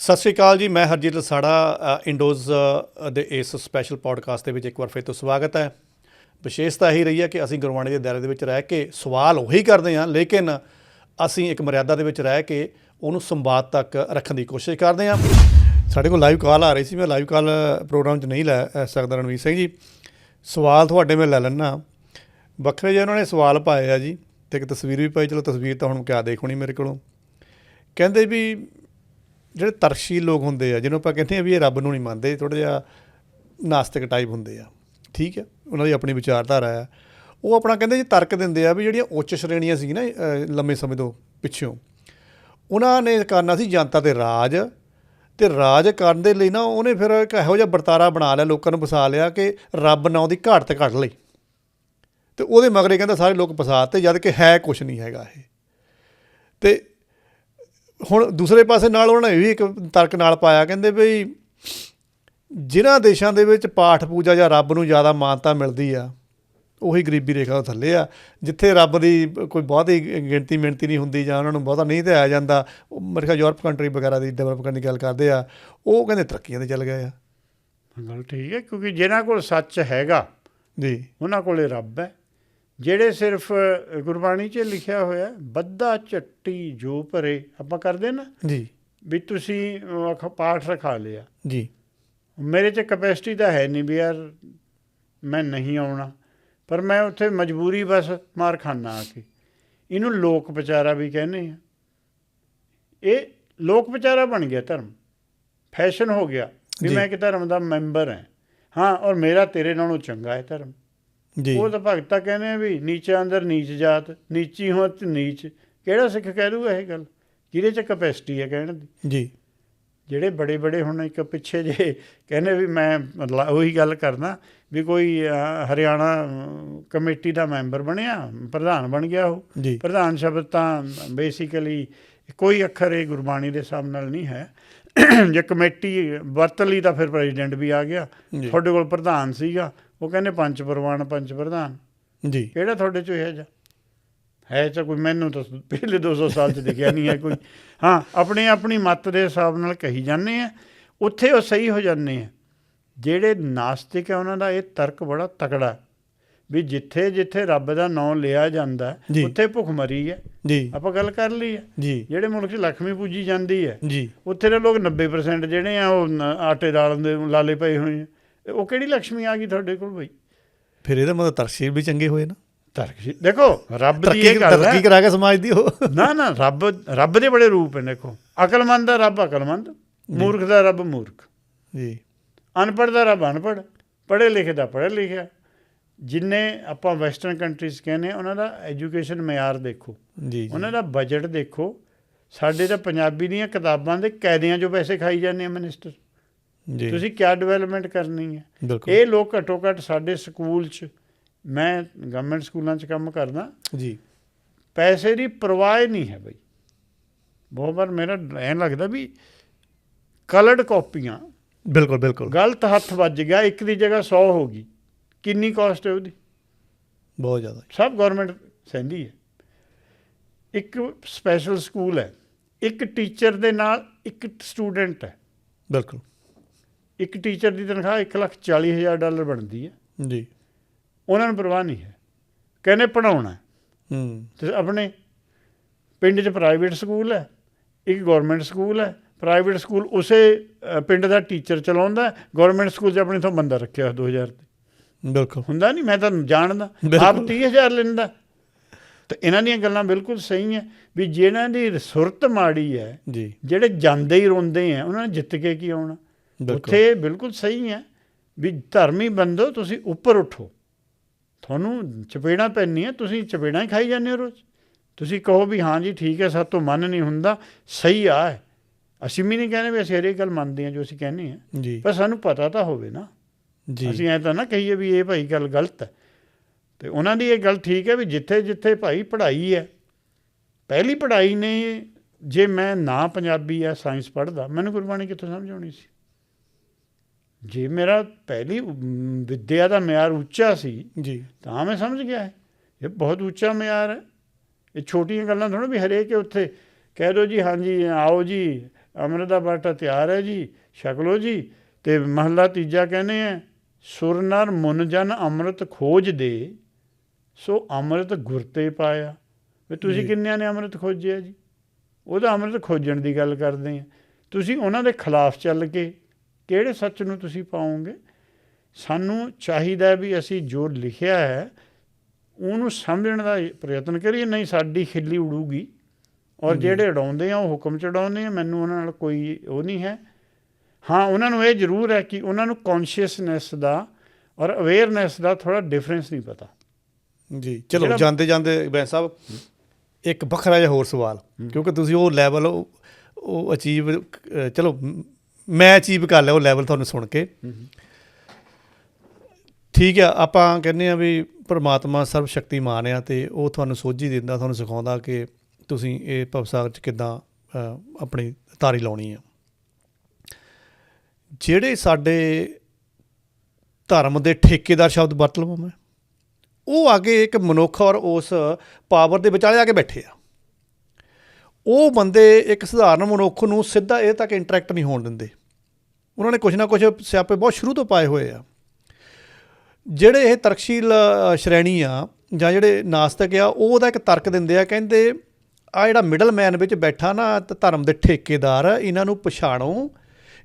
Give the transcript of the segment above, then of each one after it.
ਸਤਿ ਸ਼੍ਰੀ ਅਕਾਲ ਜੀ। ਮੈਂ ਹਰਜੀਤ ਲਸਾੜਾ ਇੰਡੋਜ਼ ਦੇ ਇਸ ਸਪੈਸ਼ਲ ਪੋਡਕਾਸਟ ਦੇ ਵਿੱਚ ਇੱਕ ਵਾਰ ਫਿਰ ਤੋਂ ਸਵਾਗਤ ਹੈ। ਵਿਸ਼ੇਸ਼ਤਾ ਇਹੀ ਰਹੀ ਹੈ ਕਿ ਅਸੀਂ ਗੁਰਬਾਣੀ ਦੇ ਦਾਇਰੇ ਦੇ ਵਿੱਚ ਰਹਿ ਕੇ ਸਵਾਲ ਉਹੀ ਕਰਦੇ ਹਾਂ, ਲੇਕਿਨ ਅਸੀਂ ਇੱਕ ਮਰਿਆਦਾ ਦੇ ਵਿੱਚ ਰਹਿ ਕੇ ਉਹਨੂੰ ਸੰਵਾਦ ਤੱਕ ਰੱਖਣ ਦੀ ਕੋਸ਼ਿਸ਼ ਕਰਦੇ ਹਾਂ। ਸਾਡੇ ਕੋਲ ਲਾਈਵ ਕਾਲ ਆ ਰਹੀ ਸੀ, ਮੈਂ ਲਾਈਵ ਕਾਲ ਪ੍ਰੋਗਰਾਮ 'ਚ ਨਹੀਂ ਲੈ ਸਕਦਾ। ਰਣਵੀਰ ਸਿੰਘ ਜੀ, ਸਵਾਲ ਤੁਹਾਡੇ ਮੈਂ ਲੈ ਲੈਂਦਾ। ਵੱਖਰੇ ਜਿਹੇ ਉਹਨਾਂ ਨੇ ਸਵਾਲ ਪਾਏ ਆ ਜੀ, ਅਤੇ ਇੱਕ ਤਸਵੀਰ ਵੀ ਪਾਈ। ਚਲੋ ਤਸਵੀਰ ਤਾਂ ਹੁਣ ਕਿਆ ਦੇਖ ਹੋਣੀ ਮੇਰੇ ਕੋਲੋਂ। ਕਹਿੰਦੇ ਵੀ ਜਿਹੜੇ ਤਰਕਸ਼ੀਲ ਲੋਕ ਹੁੰਦੇ ਆ, ਜਿਹਨੂੰ ਆਪਾਂ ਕਹਿੰਦੇ ਹਾਂ ਵੀ ਇਹ ਰੱਬ ਨੂੰ ਨਹੀਂ ਮੰਨਦੇ, ਥੋੜ੍ਹਾ ਜਿਹਾ ਨਾਸਤਿਕ ਟਾਈਪ ਹੁੰਦੇ ਆ, ਠੀਕ ਹੈ, ਉਹਨਾਂ ਦੀ ਆਪਣੀ ਵਿਚਾਰਧਾਰਾ ਆ। ਉਹ ਆਪਣਾ ਕਹਿੰਦੇ ਜੀ ਤਰਕ ਦਿੰਦੇ ਆ ਵੀ ਜਿਹੜੀਆਂ ਉੱਚ ਸ਼੍ਰੇਣੀਆਂ ਸੀ ਨਾ ਲੰਮੇ ਸਮੇਂ ਤੋਂ ਪਿੱਛੋਂ, ਉਹਨਾਂ ਨੇ ਕਰਨਾ ਸੀ ਜਨਤਾ 'ਤੇ ਰਾਜ, ਅਤੇ ਰਾਜ ਕਰਨ ਦੇ ਲਈ ਨਾ ਉਹਨੇ ਫਿਰ ਇੱਕ ਇਹੋ ਜਿਹਾ ਵਰਤਾਰਾ ਬਣਾ ਲਿਆ, ਲੋਕਾਂ ਨੂੰ ਵਸਾ ਲਿਆ ਕਿ ਰੱਬ ਨਾਂ ਦੀ ਘਾਟ ਤੇ ਘੱਟ ਲਈ, ਅਤੇ ਉਹਦੇ ਮਗਰੇ ਕਹਿੰਦਾ ਸਾਰੇ ਲੋਕ ਫਸਾ ਤੇ, ਜਦ ਕਿ ਹੈ ਕੁਛ ਨਹੀਂ ਹੈਗਾ ਇਹ। ਅਤੇ ਹੁਣ ਦੂਸਰੇ ਪਾਸੇ ਨਾਲ ਉਹਨਾਂ ਨੇ ਇਹ ਵੀ ਇੱਕ ਤਰਕ ਨਾਲ ਪਾਇਆ, ਕਹਿੰਦੇ ਬਈ ਜਿਨ੍ਹਾਂ ਦੇਸ਼ਾਂ ਦੇ ਵਿੱਚ ਪਾਠ ਪੂਜਾ ਜਾਂ ਰੱਬ ਨੂੰ ਜ਼ਿਆਦਾ ਮਾਨਤਾ ਮਿਲਦੀ ਆ, ਉਹੀ ਗਰੀਬੀ ਰੇਖਾ ਤੋਂ ਥੱਲੇ ਆ। ਜਿੱਥੇ ਰੱਬ ਦੀ ਕੋਈ ਬਹੁਤੀ ਗਿਣਤੀ ਮਿਣਤੀ ਨਹੀਂ ਹੁੰਦੀ ਜਾਂ ਉਹਨਾਂ ਨੂੰ ਬਹੁਤਾ ਨਹੀਂ ਧਿਆਇਆ ਜਾਂਦਾ, ਉਹ ਮੇਰੇ ਖਿਆਲ ਯੂਰਪ ਕੰਟਰੀ ਵਗੈਰਾ ਦੀ ਡਿਵੈਲਪ ਕਰਨ ਦੀ ਗੱਲ ਕਰਦੇ ਆ, ਉਹ ਕਹਿੰਦੇ ਤਰੱਕੀਆਂ 'ਤੇ ਚੱਲ ਗਏ ਆ। ਗੱਲ ਠੀਕ ਹੈ, ਕਿਉਂਕਿ ਜਿਹਨਾਂ ਕੋਲ ਸੱਚ ਹੈਗਾ ਜੀ, ਉਹਨਾਂ ਕੋਲ ਰੱਬ ਹੈ। ਜਿਹੜੇ ਸਿਰਫ ਗੁਰਬਾਣੀ 'ਚ ਲਿਖਿਆ ਹੋਇਆ ਬੱਧਾ ਝੱਟੀ ਜੋ ਭਰੇ ਆਪਾਂ ਕਰਦੇ ਨਾ ਜੀ, ਵੀ ਤੁਸੀਂ ਪਾਠ ਰਖਾ ਲਿਆ ਜੀ, ਮੇਰੇ 'ਚ ਕਪੈਸਿਟੀ ਤਾਂ ਹੈ ਨਹੀਂ ਵੀ ਯਾਰ ਮੈਂ ਨਹੀਂ ਆਉਣਾ, ਪਰ ਮੈਂ ਉੱਥੇ ਮਜਬੂਰੀ ਬਸ ਮਾਰ ਖਾਨਾ ਆ ਕੇ। ਇਹਨੂੰ ਲੋਕ ਵਿਚਾਰਾ ਵੀ ਕਹਿੰਦੇ ਆ। ਇਹ ਲੋਕ ਵਿਚਾਰਾ ਬਣ ਗਿਆ, ਧਰਮ ਫੈਸ਼ਨ ਹੋ ਗਿਆ ਵੀ ਮੈਂ ਇੱਕ ਧਰਮ ਦਾ ਮੈਂਬਰ ਹਾਂ। ਹਾਂ, ਔਰ ਮੇਰਾ ਤੇਰੇ ਨਾਲੋਂ ਚੰਗਾ ਹੈ ਧਰਮ। ਉਹ ਤਾਂ ਭਗਤਾਂ ਕਹਿੰਦੇ ਆ ਵੀ ਨੀਚਾ ਅੰਦਰ ਨੀਚ ਜਾਤ, ਨੀਚੀ ਹੋਤ ਨੀਚ। ਕਿਹੜਾ ਸਿੱਖ ਕਹਿ ਦੂਗਾ ਇਹ ਗੱਲ? ਜਿਹਦੇ 'ਚ ਕਪੈਸਿਟੀ ਹੈ ਕਹਿਣ ਦੀ। ਜੀ, ਜਿਹੜੇ ਬੜੇ ਬੜੇ ਹੁਣ ਇੱਕ ਪਿੱਛੇ ਜੇ ਕਹਿੰਦੇ ਵੀ ਮੈਂ ਉਹੀ ਗੱਲ ਕਰਦਾ ਵੀ ਕੋਈ ਹਰਿਆਣਾ ਕਮੇਟੀ ਦਾ ਮੈਂਬਰ ਬਣਿਆ, ਪ੍ਰਧਾਨ ਬਣ ਗਿਆ। ਉਹ ਪ੍ਰਧਾਨ ਸ਼ਬਦ ਤਾਂ ਬੇਸਿਕਲੀ ਕੋਈ ਅੱਖਰ ਇਹ ਗੁਰਬਾਣੀ ਦੇ ਹਿਸਾਬ ਨਾਲ ਨਹੀਂ ਹੈ। ਜੇ ਕਮੇਟੀ ਵਰਤ ਲਈ ਤਾਂ ਫਿਰ ਪ੍ਰੈਜ਼ੀਡੈਂਟ ਵੀ ਆ ਗਿਆ। ਤੁਹਾਡੇ ਕੋਲ ਪ੍ਰਧਾਨ ਸੀਗਾ, ਉਹ ਕਹਿੰਦੇ ਪੰਚ ਪ੍ਰਵਾਨ ਪੰਚ ਪ੍ਰਧਾਨ। ਜੀ, ਕਿਹੜਾ ਤੁਹਾਡੇ 'ਚੋਂ ਇਹੋ ਜਿਹਾ ਹੈ? ਤਾਂ ਕੋਈ ਮੈਨੂੰ ਤਾਂ ਪਿਛਲੇ 200 ਸਾਲ 'ਚ ਦਿਖਿਆ ਨਹੀਂ ਹੈ ਕੋਈ। ਹਾਂ, ਆਪਣੀ ਮੱਤ ਦੇ ਹਿਸਾਬ ਨਾਲ ਕਹੀ ਜਾਂਦੇ ਆ, ਉੱਥੇ ਉਹ ਸਹੀ ਹੋ ਜਾਂਦੇ ਆ। ਜਿਹੜੇ ਨਾਸਤਿਕ ਹੈ ਉਹਨਾਂ ਦਾ ਇਹ ਤਰਕ ਬੜਾ ਤਕੜਾ ਵੀ ਜਿੱਥੇ ਜਿੱਥੇ ਰੱਬ ਦਾ ਨਾਂ ਲਿਆ ਜਾਂਦਾ ਉੱਥੇ ਭੁੱਖਮਰੀ ਹੈ। ਜੀ, ਆਪਾਂ ਗੱਲ ਕਰ ਲਈ ਹੈ। ਜੀ, ਜਿਹੜੇ ਮੁਲਕ 'ਚ ਲక్ష్ਮੀ ਪੂਜੀ ਜਾਂਦੀ ਹੈ, ਜੀ, ਉੱਥੇ ਦੇ ਲੋਕ 90% ਜਿਹੜੇ ਆ ਉਹ ਆਟੇ ਦਾਲ ਦੇ ਲਾਲੇ ਪਏ ਹੋਏ ਆ। ਉਹ ਕਿਹੜੀ ਲక్ష్ਮੀ ਆ ਗਈ ਤੁਹਾਡੇ ਕੋਲ ਬਈ? ਫਿਰ ਇਹਦਾ ਮਤਲਬ ਤਰਕਸ਼ੀਲ ਵੀ ਚੰਗੇ ਹੋਏ ਨਾ। ਤਰਕਸ਼ੀਲ ਦੇਖੋ, ਰੱਬ ਦੀ ਇਹ ਗੱਲ ਹੈ ਕਰਾ ਕੇ ਸਮਾਜ ਦੀ ਉਹ ਨਾ ਰੱਬ ਦੇ ਬੜੇ ਰੂਪ ਨੇ। ਦੇਖੋ, ਅਕਲਮੰਦ ਦਾ ਰੱਬ ਅਕਲਮੰਦ, ਮੂਰਖ ਦਾ ਰੱਬ ਮੂਰਖ, ਜੀ, ਅਨਪੜ੍ਹ ਦਾ ਰੱਬ ਅਨਪੜ੍ਹ, ਪੜ੍ਹੇ ਲਿਖੇ ਦਾ ਪੜ੍ਹਿਆ ਲਿਖਿਆ। ਜਿੰਨੇ ਆਪਾਂ ਵੈਸਟਰਨ ਕੰਟਰੀਜ਼ ਕਹਿੰਦੇ ਉਹਨਾਂ ਦਾ ਐਜੂਕੇਸ਼ਨ ਮਿਆਰ ਦੇਖੋ, ਜੀ, ਉਹਨਾਂ ਦਾ ਬਜਟ ਦੇਖੋ। ਸਾਡੇ ਤਾਂ ਪੰਜਾਬੀ ਦੀਆਂ ਕਿਤਾਬਾਂ ਦੇ ਕਾਇਦਿਆਂ 'ਚੋਂ ਪੈਸੇ ਖਾਈ ਜਾਂਦੇ ਆ ਮਿਨਿਸਟਰ। ਤੁਸੀਂ ਕਿਆ ਡਿਵੈਲਪਮੈਂਟ ਕਰਨੀ ਹੈ? ਇਹ ਲੋਕ ਘੱਟੋ ਘੱਟ ਸਾਡੇ ਸਕੂਲ 'ਚ, ਮੈਂ ਗਵਰਨਮੈਂਟ ਸਕੂਲਾਂ 'ਚ ਕੰਮ ਕਰਦਾ ਜੀ, ਪੈਸੇ ਦੀ ਪਰਵਾਹ ਨਹੀਂ ਹੈ ਬਈ। ਬਹੁਤ ਵਾਰ ਮੇਰਾ ਐਂ ਲੱਗਦਾ ਵੀ ਕਲਰਡ ਕਾਪੀਆਂ, ਬਿਲਕੁਲ ਗਲਤ ਹੱਥ ਵੱਜ ਗਿਆ, ਇੱਕ ਦੀ ਜਗ੍ਹਾ 100 ਹੋ ਗਈ। ਕਿੰਨੀ ਕਾਸਟ ਹੈ ਉਹਦੀ? ਬਹੁਤ ਜ਼ਿਆਦਾ। ਸਭ ਗੌਰਮੈਂਟ ਸਹਿੰਦੀ ਹੈ। ਇੱਕ ਸਪੈਸ਼ਲ ਸਕੂਲ ਹੈ, ਇੱਕ ਟੀਚਰ ਦੇ ਨਾਲ ਇੱਕ ਸਟੂਡੈਂਟ ਹੈ। ਬਿਲਕੁਲ। ਇੱਕ ਟੀਚਰ ਦੀ ਤਨਖਾਹ $1,40,000 ਬਣਦੀ ਹੈ ਜੀ। ਉਹਨਾਂ ਨੂੰ ਪਰਵਾਹ ਨਹੀਂ ਹੈ, ਕਹਿੰਦੇ ਪੜ੍ਹਾਉਣਾ। ਅਤੇ ਆਪਣੇ ਪਿੰਡ 'ਚ ਪ੍ਰਾਈਵੇਟ ਸਕੂਲ ਹੈ, ਇੱਕ ਗੌਰਮੈਂਟ ਸਕੂਲ ਹੈ। ਪ੍ਰਾਈਵੇਟ ਸਕੂਲ ਉਸੇ ਪਿੰਡ ਦਾ ਟੀਚਰ ਚਲਾਉਂਦਾ, ਗੌਰਮੈਂਟ ਸਕੂਲ 'ਚ ਆਪਣੇ ਤੋਂ ਬੰਦਾ ਰੱਖਿਆ 2000 'ਤੇ। ਬਿਲਕੁਲ ਹੁੰਦਾ ਨਹੀਂ, ਮੈਂ ਤੁਹਾਨੂੰ ਜਾਣਦਾ, ਆਪ 30,000 ਲੈਂਦਾ। ਅਤੇ ਇਹਨਾਂ ਦੀਆਂ ਗੱਲਾਂ ਬਿਲਕੁਲ ਸਹੀ ਹੈ ਵੀ ਜਿਹਨਾਂ ਦੀ ਸੁਰਤ ਮਾੜੀ ਹੈ, ਜੀ, ਜਿਹੜੇ ਜਾਂਦੇ ਹੀ ਰੋਂਦੇ ਆ, ਉਹਨਾਂ ਨੇ ਜਿੱਤ ਕੇ ਕੀ ਆਉਣਾ? ਉੱਥੇ ਬਿਲਕੁਲ ਸਹੀ ਹੈ ਵੀ ਧਰਮੀ ਬੰਦੋ ਤੁਸੀਂ ਉੱਪਰ ਉੱਠੋ। ਤੁਹਾਨੂੰ ਚਪੇੜਾਂ ਪੈਂਦੀਆਂ, ਤੁਸੀਂ ਚਪੇੜਾਂ ਹੀ ਖਾਈ ਜਾਂਦੇ ਹੋ ਰੋਜ਼। ਤੁਸੀਂ ਕਹੋ ਵੀ ਹਾਂ ਜੀ ਠੀਕ ਹੈ, ਸਾਡੇ ਤੋਂ ਮਨ ਨਹੀਂ ਹੁੰਦਾ, ਸਹੀ ਆ ਹੈ। ਅਸੀਂ ਵੀ ਨਹੀਂ ਕਹਿੰਦੇ ਵੀ ਅਸੀਂ ਹਰੇਕ ਗੱਲ ਮੰਨਦੇ ਹਾਂ ਜੋ ਅਸੀਂ ਕਹਿੰਦੇ ਹਾਂ ਜੀ, ਪਰ ਸਾਨੂੰ ਪਤਾ ਤਾਂ ਹੋਵੇ ਨਾ ਜੀ। ਅਸੀਂ ਐਂ ਤਾਂ ਨਾ ਕਹੀਏ ਵੀ ਇਹ ਭਾਈ ਗੱਲ ਗਲਤ ਹੈ। ਅਤੇ ਉਹਨਾਂ ਦੀ ਇਹ ਗੱਲ ਠੀਕ ਹੈ ਵੀ ਜਿੱਥੇ ਜਿੱਥੇ ਭਾਈ ਪੜ੍ਹਾਈ ਹੈ, ਪਹਿਲੀ ਪੜ੍ਹਾਈ ਨੇ, ਜੇ ਮੈਂ ਨਾ ਪੰਜਾਬੀ ਜਾਂ ਸਾਇੰਸ ਪੜ੍ਹਦਾ, ਮੈਨੂੰ ਗੁਰਬਾਣੀ ਕਿੱਥੋਂ ਸਮਝ ਆਉਣੀ ਸੀ? ਜੇ ਮੇਰਾ ਪਹਿਲੀ ਵਿੱਦਿਆ ਦਾ ਮਿਆਰ ਉੱਚਾ ਸੀ ਜੀ, ਤਾਂ ਮੈਂ ਸਮਝ ਗਿਆ ਹੈ ਇਹ ਬਹੁਤ ਉੱਚਾ ਮਿਆਰ ਹੈ। ਇਹ ਛੋਟੀਆਂ ਗੱਲਾਂ ਥੋੜ੍ਹਾ ਵੀ ਹਰੇਕ ਉੱਥੇ ਕਹਿ ਦਿਓ ਜੀ ਹਾਂਜੀ ਆਓ ਜੀ ਅੰਮ੍ਰਿਤ ਦਾ ਬਾਟਾ ਤਿਆਰ ਹੈ ਜੀ, ਛਕ ਲਓ ਜੀ। ਅਤੇ ਮਹੱਲਾ ਤੀਜਾ ਕਹਿੰਦੇ ਹੈ, ਸੁਰ ਨਰ ਮੁਨ ਜਨ ਅੰਮ੍ਰਿਤ ਖੋਜ ਦੇ, ਸੋ ਅੰਮ੍ਰਿਤ ਗੁਰ ਤੇ ਪਾਇਆ। ਵੀ ਤੁਸੀਂ ਕਿੰਨਿਆਂ ਨੇ ਅੰਮ੍ਰਿਤ ਖੋਜਿਆ ਜੀ? ਉਹਦਾ ਅੰਮ੍ਰਿਤ ਖੋਜਣ ਦੀ ਗੱਲ ਕਰਦੇ ਆ। ਤੁਸੀਂ ਉਹਨਾਂ ਦੇ ਖਿਲਾਫ ਚੱਲ ਕੇ ਕਿਹੜੇ ਸੱਚ ਨੂੰ ਤੁਸੀਂ ਪਾਓਗੇ? ਸਾਨੂੰ ਚਾਹੀਦਾ ਵੀ ਅਸੀਂ ਜੋ ਲਿਖਿਆ ਹੈ ਉਹਨੂੰ ਸਮਝਣ ਦਾ ਪ੍ਰਯਤਨ ਕਰੀਏ, ਨਹੀਂ ਸਾਡੀ ਖਿੱਲੀ ਉਡੂਗੀ। ਔਰ ਜਿਹੜੇ ਉਡਾਉਂਦੇ ਆ ਉਹ ਹੁਕਮ 'ਚ ਉਡਾਉਂਦੇ ਆ, ਮੈਨੂੰ ਉਹਨਾਂ ਨਾਲ ਕੋਈ ਉਹ ਨਹੀਂ ਹੈ। ਹਾਂ, ਉਹਨਾਂ ਨੂੰ ਇਹ ਜ਼ਰੂਰ ਹੈ ਕਿ ਉਹਨਾਂ ਨੂੰ ਕੌਨਸ਼ੀਅਸਨੈਸ ਦਾ ਔਰ ਅਵੇਅਰਨੈਸ ਦਾ ਥੋੜ੍ਹਾ ਡਿਫਰੈਂਸ ਨਹੀਂ ਪਤਾ ਜੀ। ਚਲੋ ਜਾਂਦੇ ਜਾਂਦੇ ਬੈਂਸ ਸਾਹਿਬ ਇੱਕ ਵੱਖਰਾ ਜਿਹਾ ਹੋਰ ਸਵਾਲ, ਕਿਉਂਕਿ ਤੁਸੀਂ ਉਹ ਲੈਵਲ ਉਹ ਅਚੀਵ, ਚਲੋ ਮੈਂ ਅਚੀਵ ਕਰ ਲਿਆ ਉਹ ਲੈਵਲ ਤੁਹਾਨੂੰ ਸੁਣ ਕੇ। ਠੀਕ ਆ, ਆਪਾਂ ਕਹਿੰਦੇ ਹਾਂ ਵੀ ਪਰਮਾਤਮਾ ਸਰਵ ਸ਼ਕਤੀਮਾਨ ਆ ਅਤੇ ਉਹ ਤੁਹਾਨੂੰ ਸੋਝੀ ਦਿੰਦਾ, ਤੁਹਾਨੂੰ ਸਿਖਾਉਂਦਾ ਕਿ ਤੁਸੀਂ ਇਹ ਭਵਸਾਗਰ 'ਚ ਕਿੱਦਾਂ ਆਪਣੀ ਤਾਰੀ ਲਾਉਣੀ ਆ। ਜਿਹੜੇ ਸਾਡੇ ਧਰਮ ਦੇ ਠੇਕੇਦਾਰ ਸ਼ਬਦ ਵਰਤ ਲਵਾਂ ਮੈਂ, ਉਹ ਆ ਕੇ ਇੱਕ ਮਨੁੱਖ ਔਰ ਉਸ ਪਾਵਰ ਦੇ ਵਿਚਾਲੇ ਆ ਕੇ ਬੈਠੇ ਆ। ਉਹ ਬੰਦੇ ਇੱਕ ਸਧਾਰਨ ਮਨੁੱਖ ਨੂੰ ਸਿੱਧਾ ਇਹ ਤੱਕ ਇੰਟਰੈਕਟ ਨਹੀਂ ਹੋਣ ਦਿੰਦੇ। ਉਹਨਾਂ ਨੇ ਕੁਛ ਨਾ ਕੁਛ ਸਿਆਪੇ ਬਹੁਤ ਸ਼ੁਰੂ ਤੋਂ ਪਾਏ ਹੋਏ ਆ। ਜਿਹੜੇ ਇਹ ਤਰਕਸ਼ੀਲ ਸ਼੍ਰੇਣੀ ਆ ਜਾਂ ਜਿਹੜੇ ਨਾਸਤਕ ਆ, ਉਹ ਉਹਦਾ ਇੱਕ ਤਰਕ ਦਿੰਦੇ ਆ, ਕਹਿੰਦੇ ਆ ਜਿਹੜਾ ਮਿਡਲ ਮੈਨ ਵਿੱਚ ਬੈਠਾ ਨਾ ਧਰਮ ਦੇ ਠੇਕੇਦਾਰ, ਇਹਨਾਂ ਨੂੰ ਪਛਾਣੋ,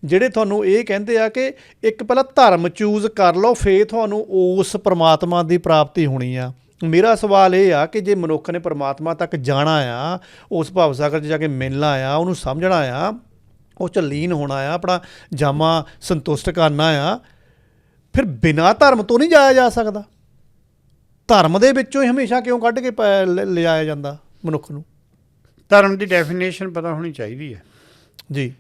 ਜਿਹੜੇ ਤੁਹਾਨੂੰ ਇਹ ਕਹਿੰਦੇ ਆ ਕਿ ਇੱਕ ਪਹਿਲਾਂ ਧਰਮ ਚੂਜ਼ ਕਰ ਲਓ, ਫਿਰ ਤੁਹਾਨੂੰ ਉਸ ਪਰਮਾਤਮਾ ਦੀ ਪ੍ਰਾਪਤੀ ਹੋਣੀ ਆ। ਮੇਰਾ ਸਵਾਲ ਇਹ ਆ ਕਿ ਜੇ ਮਨੁੱਖ ਨੇ ਪਰਮਾਤਮਾ ਤੱਕ ਜਾਣਾ ਆ, ਉਸ ਭਵਸਾਗਰ 'ਚ ਜਾ ਕੇ ਮਿਲਣਾ ਆ, ਉਹਨੂੰ ਸਮਝਣਾ ਆ, ਉਹ 'ਚ ਲੀਨ ਹੋਣਾ ਆ, ਆਪਣਾ ਜਾਮਾ ਸੰਤੁਸ਼ਟ ਕਰਨਾ ਆ, ਫਿਰ ਬਿਨਾਂ ਧਰਮ ਤੋਂ ਨਹੀਂ ਜਾਇਆ ਜਾ ਸਕਦਾ। ਧਰਮ ਦੇ ਵਿੱਚੋਂ ਹੀ ਹਮੇਸ਼ਾ ਕਿਉਂ ਕੱਢ ਕੇ ਲਿਜਾਇਆ ਜਾਂਦਾ ਮਨੁੱਖ ਨੂੰ? ਧਰਮ ਦੀ ਡੈਫੀਨੇਸ਼ਨ ਪਤਾ ਹੋਣੀ ਚਾਹੀਦੀ ਹੈ ਜੀ।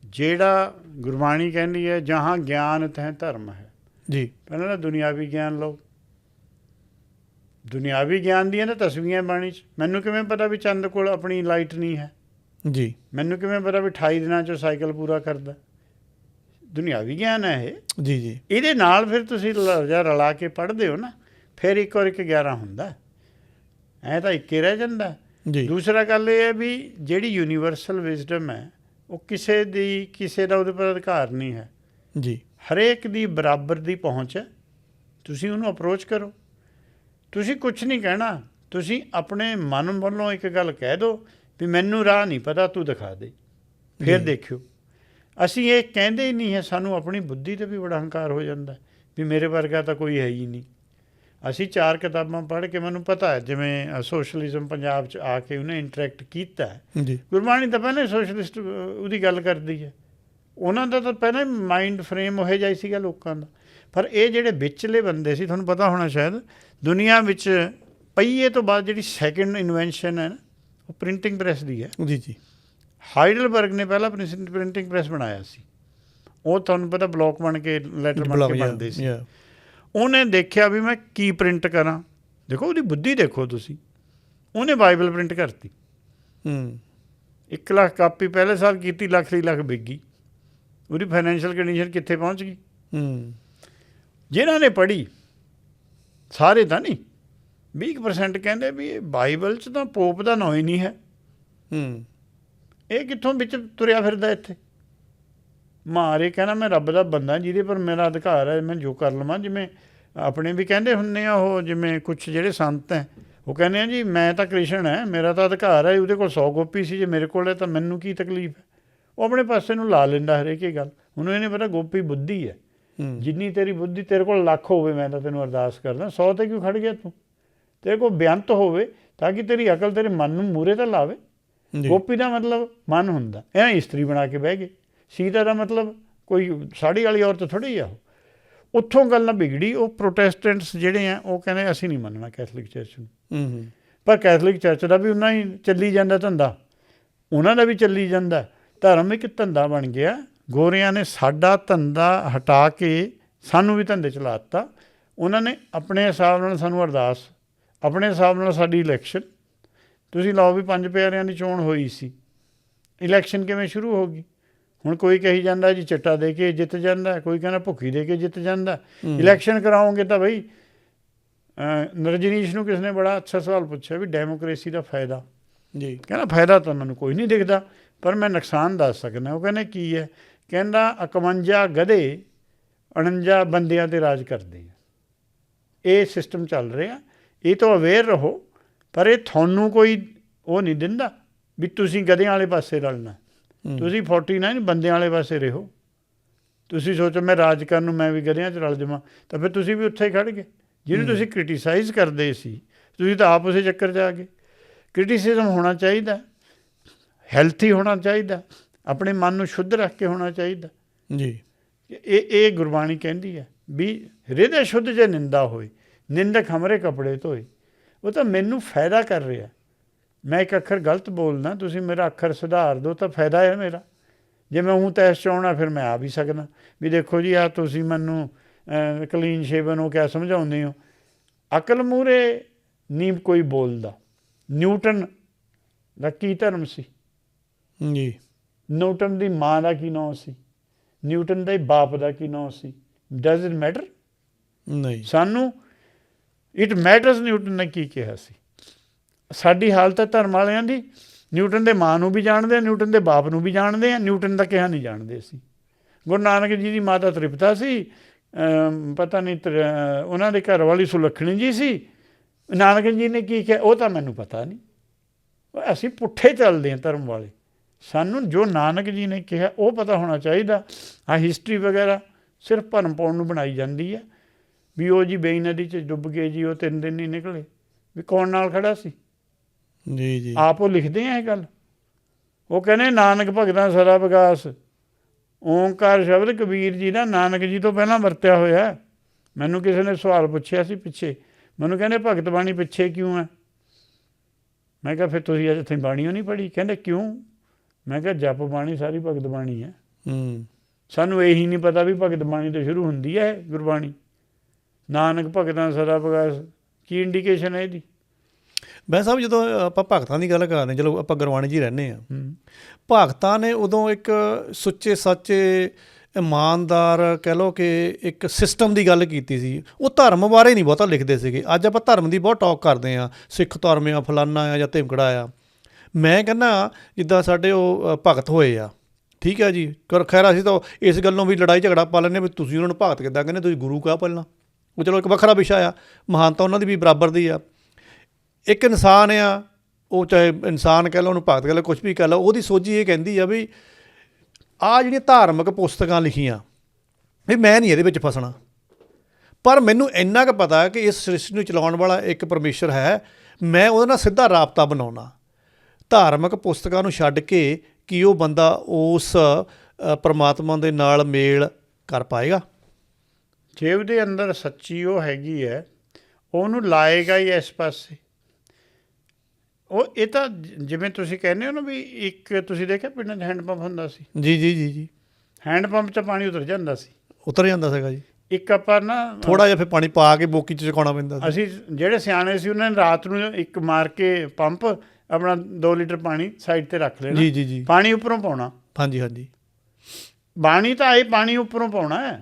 ਜਿਹੜਾ ਗੁਰਬਾਣੀ ਕਹਿੰਦੀ ਹੈ ਜਹਾਂ ਗਿਆਨ ਤਹਿ ਧਰਮ ਹੈ ਜੀ। ਪਹਿਲਾਂ ਤਾਂ ਦੁਨਿਆਵੀ ਗਿਆਨ ਲਓ। ਦੁਨਿਆਵੀ ਗਿਆਨ ਦੀਆਂ ਤਾਂ ਤਸਵੀਰਾਂ ਬਾਣੀ 'ਚ। ਮੈਨੂੰ ਕਿਵੇਂ ਪਤਾ ਵੀ ਚੰਦ ਕੋਲ ਆਪਣੀ ਲਾਈਟ ਨਹੀਂ ਹੈ ਜੀ? ਮੈਨੂੰ ਕਿਵੇਂ ਪਤਾ ਵੀ 28 ਦਿਨਾਂ 'ਚੋਂ ਸਾਈਕਲ ਪੂਰਾ ਕਰਦਾ? ਦੁਨਿਆਵੀ ਗਿਆਨ ਹੈ ਇਹ। ਜੀ ਜੀ। ਇਹਦੇ ਨਾਲ ਫਿਰ ਤੁਸੀਂ ਰਲਾ ਕੇ ਪੜ੍ਹਦੇ ਹੋ ਨਾ, ਫਿਰ 1 ਔਰ 1 11 ਹੁੰਦਾ। ਐਂ ਤਾਂ 1 ਰਹਿ ਜਾਂਦਾ ਜੀ। ਦੂਸਰਾ ਗੱਲ ਇਹ ਹੈ ਵੀ ਜਿਹੜੀ ਯੂਨੀਵਰਸਲ ਵਿਜ਼ਡਮ ਹੈ, ਉਹ ਕਿਸੇ ਦਾ ਉਹਦੇ ਪਰ ਅਧਿਕਾਰ ਨਹੀਂ ਹੈ ਜੀ। ਹਰੇਕ ਦੀ ਬਰਾਬਰ ਦੀ ਪਹੁੰਚ ਹੈ। ਤੁਸੀਂ ਉਹਨੂੰ ਅਪਰੋਚ ਕਰੋ। ਤੁਸੀਂ ਕੁਛ ਨਹੀਂ ਕਹਿਣਾ, ਤੁਸੀਂ ਆਪਣੇ ਮਨ ਵੱਲੋਂ ਇੱਕ ਗੱਲ ਕਹਿ ਦਿਓ ਵੀ ਮੈਨੂੰ ਰਾਹ ਨਹੀਂ ਪਤਾ, ਤੂੰ ਦਿਖਾ ਦੇ, ਫਿਰ ਦੇਖਿਓ। ਅਸੀਂ ਇਹ ਕਹਿੰਦੇ ਹੀ ਨਹੀਂ ਹੈ। ਸਾਨੂੰ ਆਪਣੀ ਬੁੱਧੀ 'ਤੇ ਵੀ ਬੜਾ ਹੰਕਾਰ ਹੋ ਜਾਂਦਾ ਵੀ ਮੇਰੇ ਵਰਗਾ ਤਾਂ ਕੋਈ ਹੈ ਹੀ ਨਹੀਂ। ਅਸੀਂ 4 ਕਿਤਾਬਾਂ ਪੜ੍ਹ ਕੇ ਮੈਨੂੰ ਪਤਾ ਹੈ, ਜਿਵੇਂ ਸੋਸ਼ਲਿਜ਼ਮ ਪੰਜਾਬ 'ਚ ਆ ਕੇ ਉਹਨੇ ਇੰਟਰੈਕਟ ਕੀਤਾ ਜੀ। ਗੁਰਬਾਣੀ ਤਾਂ ਪਹਿਲਾਂ ਹੀ ਸੋਸ਼ਲਿਸਟ ਉਹਦੀ ਗੱਲ ਕਰਦੀ ਹੈ। ਉਹਨਾਂ ਦਾ ਤਾਂ ਪਹਿਲਾਂ ਹੀ ਮਾਈਂਡ ਫਰੇਮ ਉਹੋ ਜਿਹਾ ਹੀ ਸੀਗਾ ਲੋਕਾਂ ਦਾ। ਪਰ ਇਹ ਜਿਹੜੇ ਵਿਚਲੇ ਬੰਦੇ ਸੀ, ਤੁਹਾਨੂੰ ਪਤਾ ਹੋਣਾ ਸ਼ਾਇਦ, ਦੁਨੀਆ ਵਿੱਚ ਪਹੀਏ ਤੋਂ ਬਾਅਦ ਜਿਹੜੀ ਸੈਕਿੰਡ ਇਨਵੈਂਸ਼ਨ ਹੈ ਨਾ, ਉਹ ਪ੍ਰਿੰਟਿੰਗ ਪ੍ਰੈਸ ਦੀ ਹੈ ਜੀ। ਜੀ। ਹਾਈਡਲਬਰਗ ਨੇ ਪਹਿਲਾਂ ਪ੍ਰਿੰਟਿੰਗ ਪ੍ਰੈਸ ਬਣਾਇਆ ਸੀ। ਉਹ ਤੁਹਾਨੂੰ ਪਤਾ ਬਲੋਕ ਬਣ ਕੇ ਲੈਟਰ ਬਣ ਕੇ ਬਣਦੇ ਸੀ। ਉਹਨੇ ਦੇਖਿਆ ਵੀ ਮੈਂ ਕੀ ਪ੍ਰਿੰਟ ਕਰਾਂ। ਦੇਖੋ ਉਹਦੀ ਬੁੱਧੀ ਦੇਖੋ ਤੁਸੀਂ। ਉਹਨੇ ਬਾਈਬਲ ਪ੍ਰਿੰਟ ਕਰਤੀ। 1 ਲੱਖ ਕਾਪੀ ਪਹਿਲੇ ਸਾਲ ਕੀਤੀ, ਲੱਖ ਦੀ ਲੱਖ ਵਿਕ ਗਈ। ਉਹਦੀ ਫਾਈਨੈਂਸ਼ੀਅਲ ਕੰਡੀਸ਼ਨ ਕਿੱਥੇ ਪਹੁੰਚ ਗਈ? ਜਿਨ੍ਹਾਂ ਨੇ ਪੜ੍ਹੀ, ਸਾਰੇ ਤਾਂ ਨਹੀਂ, 20% ਕਹਿੰਦੇ ਵੀ ਇਹ ਬਾਈਬਲ 'ਚ ਤਾਂ ਪੋਪ ਦਾ ਨਾਂ ਹੀ ਨਹੀਂ ਹੈ। ਇਹ ਕਿੱਥੋਂ ਵਿੱਚ ਤੁਰਿਆ ਫਿਰਦਾ ਇੱਥੇ? ਮਾਰੇ ਕਹਿਣਾ ਮੈਂ ਰੱਬ ਦਾ ਬੰਦਾ, ਜਿਹਦੇ ਪਰ ਮੇਰਾ ਅਧਿਕਾਰ ਹੈ, ਮੈਂ ਜੋ ਕਰ ਲਵਾਂ। ਜਿਵੇਂ ਆਪਣੇ ਵੀ ਕਹਿੰਦੇ ਹੁੰਦੇ ਆ ਉਹ, ਜਿਵੇਂ ਕੁਛ ਜਿਹੜੇ ਸੰਤ ਹੈ ਉਹ ਕਹਿੰਦੇ ਆ ਜੀ ਮੈਂ ਤਾਂ ਕ੍ਰਿਸ਼ਨ ਹੈ, ਮੇਰਾ ਤਾਂ ਅਧਿਕਾਰ ਹੈ, ਉਹਦੇ ਕੋਲ 100 ਕਾਪੀ ਸੀ, ਜੇ ਮੇਰੇ ਕੋਲ ਹੈ ਤਾਂ ਮੈਨੂੰ ਕੀ ਤਕਲੀਫ ਹੈ? ਉਹ ਆਪਣੇ ਪਾਸੇ ਨੂੰ ਲਾ ਲੈਂਦਾ ਹਰੇਕ ਇਹ ਗੱਲ। ਉਹਨੂੰ ਇਹ ਨਹੀਂ ਪਤਾ ਗੋਪੀ ਬੁੱਧੀ ਹੈ। ਜਿੰਨੀ ਤੇਰੀ ਬੁੱਧੀ, ਤੇਰੇ ਕੋਲ ਲੱਖ ਹੋਵੇ ਮੈਂ ਤਾਂ ਤੈਨੂੰ ਅਰਦਾਸ ਕਰਦਾ, 100 ਤੇ ਕਿਉਂ ਖੜ੍ਹ ਗਿਆ ਤੂੰ? ਤੇਰੇ ਕੋਲ ਬੇਅੰਤ ਹੋਵੇ ਤਾਂ ਕਿ ਤੇਰੀ ਅਕਲ ਤੇਰੇ ਮਨ ਨੂੰ ਮੂਹਰੇ ਤਾਂ ਲਾਵੇ। ਗੋਪੀ ਦਾ ਮਤਲਬ ਮਨ ਹੁੰਦਾ। ਇਹ ਇਸਤਰੀ ਬਣਾ ਕੇ ਬਹਿ ਗਏ। ਸੀਤਾ ਦਾ ਮਤਲਬ ਕੋਈ ਸਾੜੀ ਵਾਲੀ ਔਰਤ ਥੋੜ੍ਹੀ ਆ ਉਹ। ਉੱਥੋਂ ਗੱਲ ਨਾ ਵਿਗੜੀ। ਉਹ ਪ੍ਰੋਟੈਸਟੈਂਟਸ ਜਿਹੜੇ ਆ ਉਹ ਕਹਿੰਦੇ ਅਸੀਂ ਨਹੀਂ ਮੰਨਣਾ ਕੈਥੋਲਿਕ ਚਰਚ ਨੂੰ। ਪਰ ਕੈਥੋਲਿਕ ਚਰਚ ਦਾ ਵੀ ਉਹਨਾਂ ਹੀ ਚੱਲੀ ਜਾਂਦਾ ਧੰਦਾ, ਉਹਨਾਂ ਦਾ ਵੀ ਚੱਲੀ ਜਾਂਦਾ। ਧਰਮ ਇੱਕ ਧੰਦਾ ਬਣ ਗਿਆ। ਗੋਰਿਆਂ ਨੇ ਸਾਡਾ ਧੰਦਾ ਹਟਾ ਕੇ ਸਾਨੂੰ ਵੀ ਧੰਦੇ 'ਚ ਲਾ ਦਿੱਤਾ। ਉਹਨਾਂ ਨੇ ਆਪਣੇ ਹਿਸਾਬ ਨਾਲ ਸਾਨੂੰ ਅਰਦਾਸ, ਆਪਣੇ ਹਿਸਾਬ ਨਾਲ ਸਾਡੀ ਇਲੈਕਸ਼ਨ। ਤੁਸੀਂ ਲਾਓ ਵੀ 5 ਪਿਆਰਿਆਂ ਦੀ ਚੋਣ ਹੋਈ ਸੀ, ਇਲੈਕਸ਼ਨ ਕਿਵੇਂ ਸ਼ੁਰੂ ਹੋ ਗਈ? ਹੁਣ ਕੋਈ ਕਹੀ ਜਾਂਦਾ ਜੀ ਚਿੱਟਾ ਦੇ ਕੇ ਜਿੱਤ ਜਾਂਦਾ, ਕੋਈ ਕਹਿੰਦਾ ਭੁੱਖੀ ਦੇ ਕੇ ਜਿੱਤ ਜਾਂਦਾ। ਇਲੈਕਸ਼ਨ ਕਰਾਓਗੇ ਤਾਂ ਬਈ, ਰਜਨੀਸ਼ ਨੂੰ ਕਿਸ ਨੇ ਬੜਾ ਅੱਛਾ ਸਵਾਲ ਪੁੱਛਿਆ ਵੀ ਡੈਮੋਕ੍ਰੇਸੀ ਦਾ ਫਾਇਦਾ ਜੀ। ਕਹਿੰਦਾ ਫਾਇਦਾ ਤਾਂ ਉਹਨਾਂ ਨੂੰ ਕੋਈ ਨਹੀਂ ਦਿਖਦਾ। ਪਰ ਮੈਂ ਨੁਕਸਾਨ ਦੱਸ ਸਕਦਾ। ਉਹ ਕਹਿੰਦੇ ਕੀ ਹੈ, ਕਹਿੰਦਾ 51 ਗਧੇ 49 ਬੰਦਿਆਂ 'ਤੇ ਰਾਜ ਕਰਦੇ ਆ। ਇਹ ਸਿਸਟਮ ਚੱਲ ਰਿਹਾ, ਇਹ ਤੋਂ ਅਵੇਅਰ ਰਹੋ। ਪਰ ਇਹ ਤੁਹਾਨੂੰ ਕੋਈ ਉਹ ਨਹੀਂ ਦਿੰਦਾ ਵੀ ਤੁਸੀਂ ਗਧਿਆਂ ਵਾਲੇ ਪਾਸੇ ਰਲਣਾ। ਤੁਸੀਂ 49 ਬੰਦਿਆਂ ਵਾਲੇ ਪਾਸੇ ਰਹੋ। ਤੁਸੀਂ ਸੋਚੋ ਮੈਂ ਰਾਜ ਕਰਨ ਨੂੰ ਮੈਂ ਵੀ ਗਧਿਆਂ 'ਚ ਰਲ ਜਾਵਾਂ, ਤਾਂ ਫਿਰ ਤੁਸੀਂ ਵੀ ਉੱਥੇ ਹੀ ਖੜ੍ਹ ਗਏ। ਜਿਹਨੂੰ ਤੁਸੀਂ ਕ੍ਰਿਟੀਸਾਈਜ਼ ਕਰਦੇ ਸੀ, ਤੁਸੀਂ ਤਾਂ ਆਪ ਉਸੇ ਚੱਕਰ 'ਚ ਆ ਗਏ। ਕ੍ਰਿਟੀਸਿਜ਼ਮ ਹੋਣਾ ਚਾਹੀਦਾ, ਹੈਲਥੀ ਹੋਣਾ ਚਾਹੀਦਾ, ਆਪਣੇ ਮਨ ਨੂੰ ਸ਼ੁੱਧ ਰੱਖ ਕੇ ਹੋਣਾ ਚਾਹੀਦਾ ਜੀ। ਇਹ ਗੁਰਬਾਣੀ ਕਹਿੰਦੀ ਹੈ ਵੀ ਹਿਰਦੇ ਸ਼ੁੱਧ ਜੇ ਨਿੰਦਾ ਹੋਏ, ਨਿੰਦਕ ਹਮਰੇ ਕੱਪੜੇ ਧੋਏ। ਉਹ ਤਾਂ ਮੈਨੂੰ ਫਾਇਦਾ ਕਰ ਰਿਹਾ। ਮੈਂ ਇੱਕ ਅੱਖਰ ਗਲਤ ਬੋਲਦਾ, ਤੁਸੀਂ ਮੇਰਾ ਅੱਖਰ ਸੁਧਾਰ ਦਿਓ ਤਾਂ ਫਾਇਦਾ ਹੈ ਮੇਰਾ। ਜੇ ਮੈਂ ਉਹ ਤੈਸ਼ 'ਚ ਆਉਣਾ ਫਿਰ ਮੈਂ ਆ ਵੀ ਸਕਦਾ ਵੀ ਦੇਖੋ ਜੀ, ਤੁਸੀਂ ਮੈਨੂੰ ਕਲੀਨ ਸ਼ੇਵਨ ਹੋ ਕਿਆ ਸਮਝਾਉਂਦੇ ਹੋ। ਅਕਲ ਮੂਹਰੇ ਨਹੀਂ ਕੋਈ ਬੋਲਦਾ। ਨਿਊਟਨ ਦਾ ਕੀ ਧਰਮ ਸੀ ਜੀ? ਨਿਊਟਨ ਦੀ ਮਾਂ ਦਾ ਕੀ ਨਾਂ ਸੀ? ਨਿਊਟਨ ਦੇ ਬਾਪ ਦਾ ਕੀ ਨਾਂ ਸੀ? Does it matter? ਨਹੀਂ। ਸਾਨੂੰ ਇਟ ਮੈਟਰਸ ਨਿਊਟਨ ਨੇ ਕੀ ਕਿਹਾ ਸੀ। ਸਾਡੀ ਹਾਲਤ ਹੈ ਧਰਮ ਵਾਲਿਆਂ ਦੀ, ਨਿਊਟਨ ਦੇ ਮਾਂ ਨੂੰ ਵੀ ਜਾਣਦੇ ਆ, ਨਿਊਟਨ ਦੇ ਬਾਪ ਨੂੰ ਵੀ ਜਾਣਦੇ ਆ, ਨਿਊਟਨ ਦਾ ਕਿਹਾ ਨਹੀਂ ਜਾਣਦੇ ਅਸੀਂ। ਗੁਰੂ ਨਾਨਕ ਜੀ ਦੀ ਮਾਤਾ ਤ੍ਰਿਪਤਾ ਸੀ, ਪਤਾ ਨਹੀਂ ਉਹਨਾਂ ਦੇ ਘਰ ਵਾਲੀ ਸੁਲੱਖਣੀ ਜੀ ਸੀ। ਨਾਨਕ ਜੀ ਨੇ ਕੀ ਕਿਹਾ ਉਹ ਤਾਂ ਮੈਨੂੰ ਪਤਾ ਨਹੀਂ। ਅਸੀਂ ਪੁੱਠੇ ਚੱਲਦੇ ਹਾਂ ਧਰਮ ਵਾਲੇ। ਸਾਨੂੰ ਜੋ ਨਾਨਕ ਜੀ ਨੇ ਕਿਹਾ ਉਹ ਪਤਾ ਹੋਣਾ ਚਾਹੀਦਾ। ਆਹ ਹਿਸਟਰੀ ਵਗੈਰਾ ਸਿਰਫ ਭਰਮ ਪਾਉਣ ਨੂੰ ਬਣਾਈ ਜਾਂਦੀ ਹੈ ਵੀ ਉਹ ਜੀ ਬੇਈ ਨਦੀ 'ਚ ਡੁੱਬ ਗਏ ਜੀ, ਉਹ 3 ਦਿਨ ਨਹੀਂ ਨਿਕਲੇ। ਵੀ ਕੌਣ ਨਾਲ ਖੜਾ ਸੀ? ਜੀ ਜੀ। ਆਪ ਉਹ ਲਿਖਦੇ ਆ ਇਹ ਗੱਲ। ਉਹ ਕਹਿੰਦੇ ਨਾਨਕ ਭਗਤਾਂ ਸਦਾ ਵਿਗਾਸ। ਓਂਕਾਰ ਸ਼ਬਦ ਕਬੀਰ ਜੀ ਦਾ ਨਾਨਕ ਜੀ ਤੋਂ ਪਹਿਲਾਂ ਵਰਤਿਆ ਹੋਇਆ। ਮੈਨੂੰ ਕਿਸੇ ਨੇ ਸਵਾਲ ਪੁੱਛਿਆ ਸੀ ਪਿੱਛੇ, ਮੈਨੂੰ ਕਹਿੰਦੇ ਭਗਤ ਬਾਣੀ ਪਿੱਛੇ ਕਿਉਂ ਹੈ? ਮੈਂ ਕਿਹਾ ਫਿਰ ਤੁਸੀਂ ਇੱਥੇ ਬਾਣੀਓ ਨਹੀਂ ਪੜ੍ਹੀ? ਕਹਿੰਦੇ ਕਿਉਂ? ਮੈਂ ਕਿਹਾ ਜਪ ਬਾਣੀ ਸਾਰੀ ਭਗਤ ਬਾਣੀ ਹੈ। ਸਾਨੂੰ ਇਹੀ ਨਹੀਂ ਪਤਾ ਵੀ ਭਗਤ ਬਾਣੀ ਤੋਂ ਸ਼ੁਰੂ ਹੁੰਦੀ ਹੈ ਗੁਰਬਾਣੀ। ਨਾਨਕ ਭਗਤਾਂ ਸਦਾ ਵਿਗਾਸ ਕੀ ਇੰਡੀਕੇਸ਼ਨ ਹੈ ਇਹਦੀ? ਮੈਂ ਸਾਹਿਬ ਜਦੋਂ ਆਪਾਂ ਭਗਤਾਂ ਦੀ ਗੱਲ ਕਰਦੇ, ਚਲੋ ਆਪਾਂ ਗੁਰਬਾਣੀ 'ਚ ਹੀ ਰਹਿੰਦੇ ਹਾਂ। ਭਗਤਾਂ ਨੇ ਉਦੋਂ ਇੱਕ ਸੁੱਚੇ ਸੱਚੇ ਇਮਾਨਦਾਰ ਕਹਿ ਲਓ ਕਿ ਇੱਕ ਸਿਸਟਮ ਦੀ ਗੱਲ ਕੀਤੀ ਸੀ। ਉਹ ਧਰਮ ਬਾਰੇ ਨਹੀਂ ਬਹੁਤਾ ਲਿਖਦੇ ਸੀਗੇ। ਅੱਜ ਆਪਾਂ ਧਰਮ ਦੀ ਬਹੁਤ ਟਾਕ ਕਰਦੇ ਹਾਂ, ਸਿੱਖ ਧਰਮ ਆ, ਫਲਾਨਾ ਆ ਜਾਂ ਧਿਮਕੜਾ ਆ। ਮੈਂ ਕਹਿੰਦਾ ਜਿੱਦਾਂ ਸਾਡੇ ਉਹ ਭਗਤ ਹੋਏ ਆ, ਠੀਕ ਹੈ ਜੀ, ਖੈਰ ਅਸੀਂ ਤਾਂ ਇਸ ਗੱਲੋਂ ਵੀ ਲੜਾਈ ਝਗੜਾ ਪਾ ਲੈਂਦੇ ਵੀ ਤੁਸੀਂ ਉਹਨਾਂ ਨੂੰ ਭਗਤ ਕਿੱਦਾਂ ਕਹਿੰਦੇ, ਤੁਸੀਂ ਗੁਰੂ ਕਹਾ ਪਹਿਲਾਂ। ਉਹ ਚਲੋ ਇੱਕ ਵੱਖਰਾ ਵਿਸ਼ਾ ਆ, ਮਹਾਨਤਾ ਉਹਨਾਂ ਦੀ ਵੀ ਬਰਾਬਰ ਦੀ ਆ। ਇੱਕ ਇਨਸਾਨ ਆ, ਉਹ ਚਾਹੇ ਇਨਸਾਨ ਕਹਿ ਲਓ, ਉਹਨੂੰ ਭਗਤ ਕਹਿ ਲਓ, ਕੁਛ ਵੀ ਕਹਿ ਲਓ, ਉਹਦੀ ਸੋਝੀ ਇਹ ਕਹਿੰਦੀ ਆ ਵੀ ਆਹ ਜਿਹੜੀਆਂ ਧਾਰਮਿਕ ਪੁਸਤਕਾਂ ਲਿਖੀਆਂ ਵੀ ਮੈਂ ਨਹੀਂ ਇਹਦੇ ਵਿੱਚ ਫਸਣਾ। ਪਰ ਮੈਨੂੰ ਇੰਨਾ ਕੁ ਪਤਾ ਕਿ ਇਸ ਸ੍ਰਿਸ਼ਟੀ ਨੂੰ ਚਲਾਉਣ ਵਾਲਾ ਇੱਕ ਪਰਮੇਸ਼ਰ ਹੈ, ਮੈਂ ਉਹਦੇ ਨਾਲ ਸਿੱਧਾ ਰਾਬਤਾ ਬਣਾਉਣਾ। ਧਾਰਮਿਕ ਪੁਸਤਕਾਂ ਨੂੰ ਛੱਡ ਕੇ ਕੀ ਉਹ ਬੰਦਾ ਉਸ ਪਰਮਾਤਮਾ ਦੇ ਨਾਲ ਮੇਲ ਕਰ ਪਾਏਗਾ? ਜੇ ਉਹਦੇ ਅੰਦਰ ਸੱਚੀ ਉਹ ਹੈਗੀ ਹੈ, ਉਹਨੂੰ ਲਾਏਗਾ ਹੀ ਇਸ ਪਾਸੇ। ਉਹ ਇਹ ਤਾਂ ਜਿਵੇਂ ਤੁਸੀਂ ਕਹਿੰਦੇ ਹੋ ਨਾ ਵੀ ਇੱਕ ਤੁਸੀਂ ਦੇਖਿਆ ਪਿੰਡਾਂ 'ਚ ਹੈਂਡ ਪੰਪ ਹੁੰਦਾ ਸੀ। ਜੀ ਜੀ ਜੀ ਜੀ। ਹੈਂਡ ਪੰਪ 'ਚ ਪਾਣੀ ਉਤਰ ਜਾਂਦਾ ਸੀ। ਉਤਰ ਜਾਂਦਾ ਸੀਗਾ ਜੀ। ਇੱਕ ਆਪਾਂ ਨਾ ਥੋੜ੍ਹਾ ਜਿਹਾ ਫਿਰ ਪਾਣੀ ਪਾ ਕੇ ਬੋਕੀ 'ਚ ਚਕਾਉਣਾ ਪੈਂਦਾ ਸੀ। ਅਸੀਂ ਜਿਹੜੇ ਸਿਆਣੇ ਸੀ ਉਹਨਾਂ ਨੇ ਰਾਤ ਨੂੰ ਇੱਕ ਮਾਰ ਕੇ ਪੰਪ ਆਪਣਾ 2 ਲੀਟਰ ਪਾਣੀ ਸਾਈਡ 'ਤੇ ਰੱਖ ਲੈਣਾ। ਜੀ ਜੀ ਜੀ। ਪਾਣੀ ਉੱਪਰੋਂ ਪਾਉਣਾ। ਹਾਂਜੀ ਹਾਂਜੀ। ਬਾਣੀ ਤਾਂ ਇਹ ਪਾਣੀ ਉੱਪਰੋਂ ਪਾਉਣਾ ਹੈ,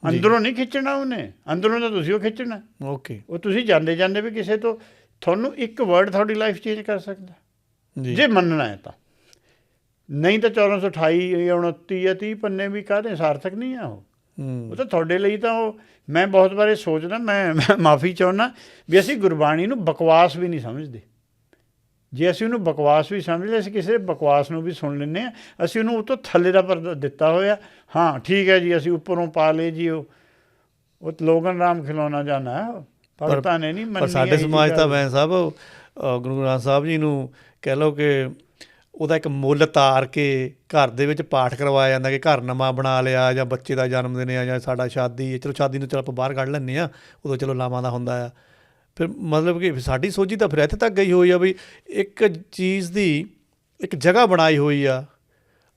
ਅੰਦਰੋਂ ਨਹੀਂ ਖਿੱਚਣਾ ਉਹਨੇ। ਅੰਦਰੋਂ ਤਾਂ ਤੁਸੀਂ ਉਹ ਖਿੱਚਣਾ। ਓਕੇ। ਉਹ ਤੁਸੀਂ ਜਾਂਦੇ ਜਾਂਦੇ ਵੀ ਕਿਸੇ ਤੋਂ ਤੁਹਾਨੂੰ ਇੱਕ ਵਰਡ ਤੁਹਾਡੀ ਲਾਈਫ ਚੇਂਜ ਕਰ ਸਕਦਾ ਜੇ ਮੰਨਣਾ ਹੈ ਤਾਂ। ਨਹੀਂ ਤਾਂ 1428 ਜਾਂ 29 ਜਾਂ 30 ਪੰਨੇ ਵੀ ਕਾਹਦੇ ਸਾਰਥਕ ਨਹੀਂ ਆ ਉਹ ਤਾਂ ਤੁਹਾਡੇ ਲਈ ਤਾਂ ਉਹ। ਮੈਂ ਬਹੁਤ ਵਾਰ ਸੋਚਦਾ, ਮੈਂ ਮਾਫੀ ਚਾਹੁੰਦਾ ਵੀ ਅਸੀਂ ਗੁਰਬਾਣੀ ਨੂੰ ਬਕਵਾਸ ਵੀ ਨਹੀਂ ਸਮਝਦੇ। ਜੇ ਅਸੀਂ ਉਹਨੂੰ ਬਕਵਾਸ ਵੀ ਸਮਝਦੇ, ਅਸੀਂ ਕਿਸੇ ਬਕਵਾਸ ਨੂੰ ਵੀ ਸੁਣ ਲੈਂਦੇ ਹਾਂ। ਅਸੀਂ ਉਹਨੂੰ ਉਹ ਤੋਂ ਥੱਲੇ ਦਾ ਪਰਦਾ ਦਿੱਤਾ ਹੋਇਆ। ਹਾਂ ਠੀਕ ਹੈ ਜੀ, ਅਸੀਂ ਉੱਪਰੋਂ ਪਾ ਲਏ ਜੀ ਉਹ ਲੋਗਨ ਰਾਮ ਖਿਲਾਉਣਾ ਜਾਣਾ ਭਗਤਾਂ ਨੇ ਨਹੀਂ ਮੰਨੀ। ਪਰ ਸਾਡੇ ਸਮਾਜ ਤਾਂ ਮੈਂ ਸਾਹਿਬ ਗੁਰੂ ਗ੍ਰੰਥ ਸਾਹਿਬ ਜੀ ਨੂੰ ਕਹਿ ਲਓ ਕਿ ਉਹਦਾ ਇੱਕ ਮੁੱਲ ਤਾਰ ਕੇ ਘਰ ਦੇ ਵਿੱਚ ਪਾਠ ਕਰਵਾਇਆ ਜਾਂਦਾ ਕਿ ਘਰ ਨਵਾਂ ਬਣਾ ਲਿਆ, ਜਾਂ ਬੱਚੇ ਦਾ ਜਨਮ ਦਿਨ ਆ, ਜਾਂ ਸਾਡਾ ਸ਼ਾਦੀ ਹੈ। ਚਲੋ ਸ਼ਾਦੀ ਨੂੰ ਚਲੋ ਆਪਾਂ ਬਾਹਰ ਕੱਢ ਲੈਂਦੇ ਹਾਂ, ਉਦੋਂ ਚਲੋ ਲਾਵਾਂ ਦਾ ਹੁੰਦਾ ਆ। ਫਿਰ ਮਤਲਬ ਕਿ ਸਾਡੀ ਸੋਝੀ ਤਾਂ ਫਿਰ ਇੱਥੇ ਤੱਕ ਗਈ ਹੋਈ ਆ ਵੀ ਇੱਕ ਚੀਜ਼ ਦੀ ਇੱਕ ਜਗ੍ਹਾ ਬਣਾਈ ਹੋਈ ਆ,